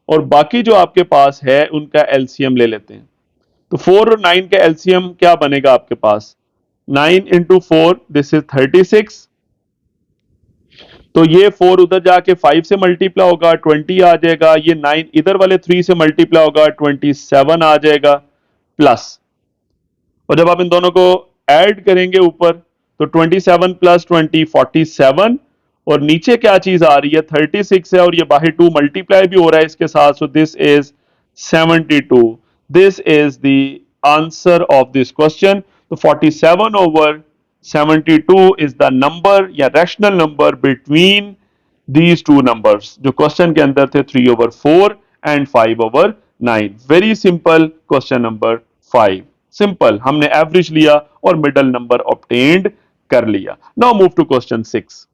और बाकी जो आपके पास है उनका एलसीएम ले लेते हैं। तो 4 और 9 का एलसीएम क्या बनेगा आपके पास? 9 इंटू 4, दिस इज 36। तो ये 4 उधर जाके 5 से मल्टीप्लाई होगा, 20 आ जाएगा। ये 9 इधर वाले 3 से मल्टीप्लाई होगा, 27 आ जाएगा प्लस। और जब आप इन दोनों को ऐड करेंगे ऊपर, तो 27 प्लस 20 47। और नीचे क्या चीज आ रही है? 36 है, और ये बाहर 2 मल्टीप्लाई भी हो रहा है इसके साथ। So this is 72। This is the answer of this question. तो 47/72 इज द नंबर या rational number between these two numbers, जो क्वेश्चन के अंदर थे 3/4 and 5/9। Very simple question number 5। Simple, हमने एवरेज लिया और मिडल नंबर ऑब्टेन्ड कर लिया। Now move to question 6।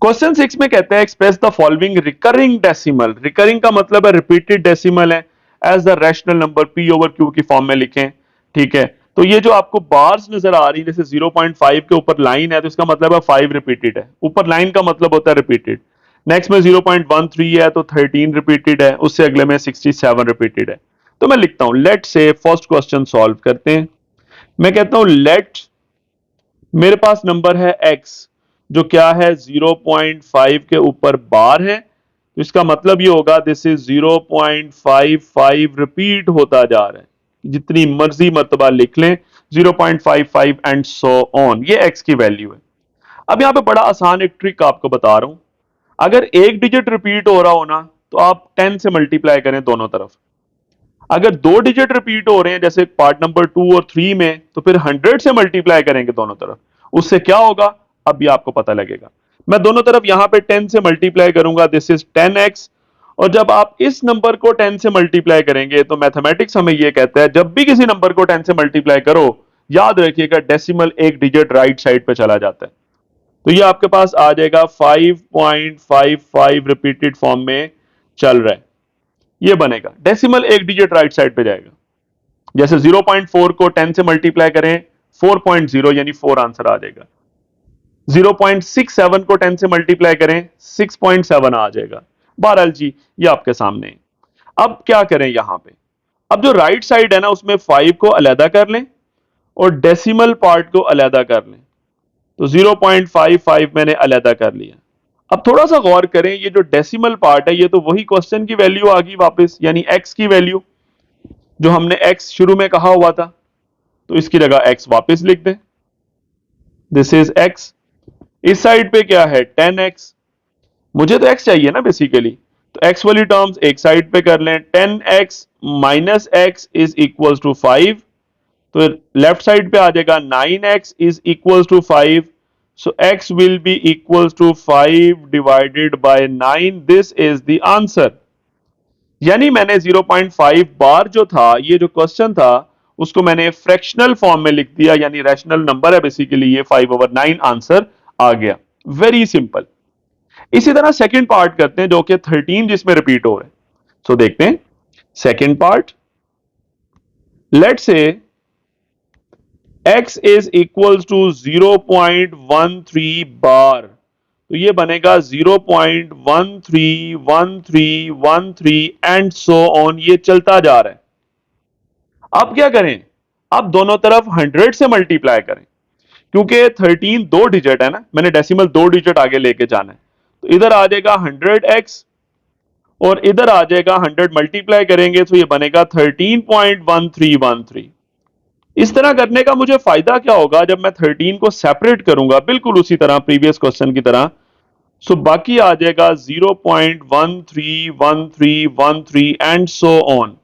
Question 6 में कहते हैं express the following recurring decimal. Recurring का मतलब है रिपीटेड डेसिमल है, as the rational number P/Q की फॉर्म में लिखें। ठीक है, तो ये जो आपको बार्स नजर आ रही है, जैसे 0.5 के ऊपर लाइन है, तो इसका मतलब है 5 रिपीटेड है। ऊपर लाइन का मतलब होता है रिपीटेड। नेक्स्ट में 0.13 है तो 13 रिपीटेड है, उससे अगले में 67 रिपीटेड है। तो मैं लिखता हूं, लेट से फर्स्ट क्वेश्चन सॉल्व करते हैं। मैं कहता हूं लेट, मेरे पास नंबर है x, जो क्या है? 0.5 के ऊपर बार है, तो इसका मतलब ये होगा दिस इज 0.55 रिपीट होता जा रहा है। जितनी मर्जी मर्तबा लिख लें, 0.55 एंड सो ऑन, ये x की वैल्यू है। अब यहां पे बड़ा आसान एक ट्रिक आपको बता रहा हूं। अगर एक डिजिट रिपीट हो रहा हो ना, तो आप 10 से मल्टीप्लाई करें दोनों तरफ। अगर दो डिजिट रिपीट हो रहे हैं, जैसे पार्ट नंबर 2 और 3 में, तो फिर 100 से मल्टीप्लाई करेंगे दोनों तरफ। उससे क्या होगा, अब भी आपको पता लगेगा। मैं दोनों तरफ यहां पे 10 से मल्टीप्लाई करूंगा, दिस इज 10x। और जब आप इस नंबर को 10 से मल्टीप्लाई करेंगे, तो मैथमेटिक्स हमें यह कहता है जब भी किसी नंबर को 10 से मल्टीप्लाई करो, याद रखिएगा डेसिमल एक डिजिट राइट साइड पे चला जाता है। तो ये आपके पास आ जाएगा 5.55 रिपीटेड फॉर्म में चल रहा है। ये बनेगा, डेसिमल एक डिजिट राइट साइड पे जाएगा। जैसे 0.4 को 10 से मल्टीप्लाई करें, 4.0 यानी 4 आंसर आ जाएगा। 0.67 को 10 से मल्टीप्लाई करें, 6.7 आ जाएगा। बहरहाल जी, ये आपके सामने है। अब क्या करें यहां पे? अब जो राइट साइड है ना उसमें 5 को अलहदा कर लें और डेसिमल पार्ट को अलहदा कर लें। तो 0.55 मैंने अलहदा कर लिया। अब थोड़ा सा गौर करें, ये जो डेसिमल पार्ट है ये तो वही क्वेश्चन की वैल्यू आ गई वापस, यानी x की वैल्यू जो हमने x शुरू में कहा हुआ था, तो इसकी जगह x वापस लिख दें। This is x। इस साइड पे क्या है 10x, मुझे तो x चाहिए ना बेसिकली, तो x वाली टर्म्स एक साइड पे कर लें। 10x minus x is equal to 5, तो लेफ्ट साइड पे आ जाएगा 9x is equal to 5, so x will be equal to 5 divided by 9। This is the answer. यानी मैंने 0.5 बार जो था, ये जो क्वेश्चन था उसको मैंने फ्रैक्शनल फॉर्म में लिख दिया, यानी रैशनल नंबर है बेसिकली, ये 5/9 आंसर आ गया। Very simple. इसी तरह सेकंड पार्ट करते हैं जो कि 13 जिसमें रिपीट हो रहे हैं। सो देखते हैं second part. Let's say x is equal to 0.13 bar, तो ये बनेगा 0.131313 एंड सो ऑन, ये चलता जा रहा है। अब क्या करें, अब दोनों तरफ 100 से मल्टीप्लाई करें, क्योंकि 13 दो डिजिट है ना, मैंने डेसिमल दो डिजिट आगे लेके जाना है। तो इधर आ जाएगा 100x और इधर आ जाएगा 100 मल्टीप्लाई करेंगे तो ये बनेगा 13.1313। इस तरह करने का मुझे फायदा क्या होगा, जब मैं 13 को सेपरेट करूंगा बिल्कुल उसी तरह प्रीवियस क्वेश्चन की तरह, सो बाकी आ जाएगा 0.131313 एंड सो ऑन,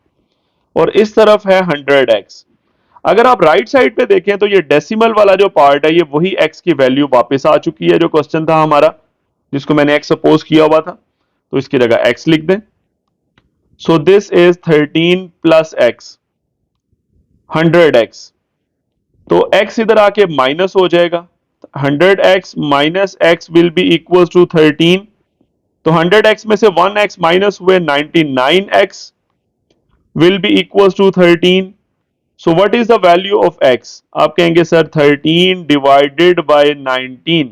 और इस तरफ है 100x। अगर आप राइट साइड पे देखें तो ये डेसिमल वाला जो पार्ट है ये वही x की वैल्यू वापस आ चुकी है जो क्वेश्चन था हमारा, जिसको मैंने x सपोज किया हुआ था, तो इसकी जगह x लिख दें। सो this is 13 plus x 100x, तो x इधर आके माइनस हो जाएगा, 100x minus x will be equal to 13, तो 100x में से 1x माइनस हुए 99x will be equal to 13। So what is the value of x, आप कहेंगे सर 13 डिवाइडेड बाय 19।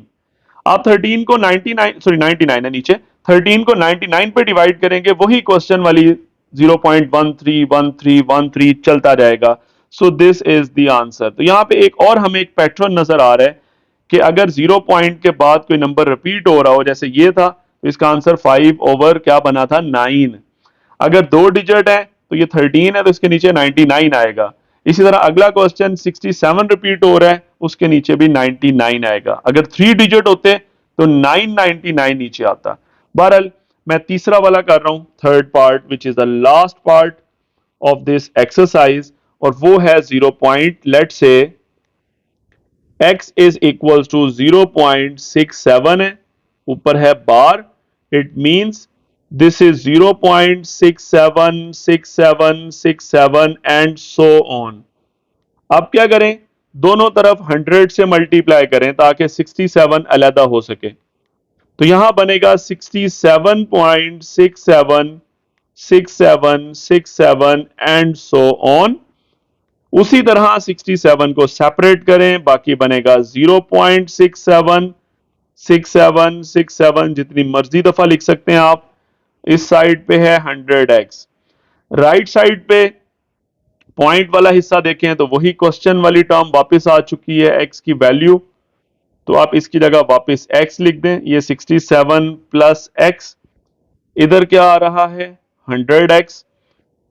आप 13 को 99 है नीचे, 13 को 99 पे डिवाइड करेंगे, वही क्वेश्चन वाली 0.131313 चलता जाएगा। सो दिस इज द आंसर। तो यहां पे एक और हमें एक पैटर्न नजर आ रहा है कि अगर 0 पॉइंट के बाद कोई नंबर रिपीट हो रहा हो, जैसे ये था, तो इसका आंसर 5 ओवर क्या बना था 9। अगर दो डिजिट है तो ये 13 है तो इसके नीचे 99 आएगा। इसी तरह अगला क्वेश्चन 67 रिपीट हो रहा है, उसके नीचे भी 99 आएगा। अगर 3 डिजिट होते तो 999 नीचे आता। बहरहाल मैं तीसरा वाला कर रहा हूं, third part which is the last part of this exercise, और वो है 0 point, let say x is equal to 0.67 है, ऊपर है bar, it means this is 0.676767 and so on. अब क्या करें, दोनों तरफ 100 से मल्टीप्लाई करें ताकि 67 अलहदा हो सके, तो यहां बनेगा 67.676767 एंड सो ऑन। उसी तरह 67 को सेपरेट करें, बाकी बनेगा 0.676767, जितनी मर्जी दफा लिख सकते हैं आप। इस साइड पे है 100x, राइट साइड पे पॉइंट वाला हिस्सा देखें तो वही क्वेश्चन वाली टर्म वापस आ चुकी है x की वैल्यू, तो आप इसकी जगह वापस x लिख दें। ये 67 प्लस x, इधर क्या आ रहा है 100x,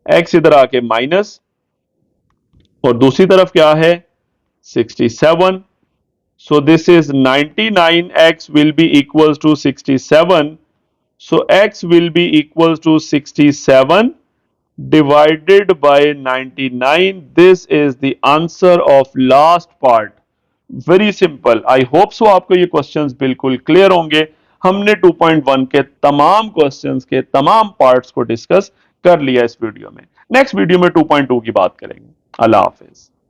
x इधर आके माइनस, और दूसरी तरफ क्या है 67, so this is 99x will be equals to 67, so x will be equals to 67 divided by 99। this is the answer of last part। Very simple. I hope so आपको ये क्वेश्चंस बिल्कुल क्लियर होंगे। हमने 2.1 के तमाम क्वेश्चंस के तमाम पार्ट्स को डिस्कस कर लिया इस वीडियो में। नेक्स्ट वीडियो में 2.2 की बात करेंगे। अल्लाह हाफिज।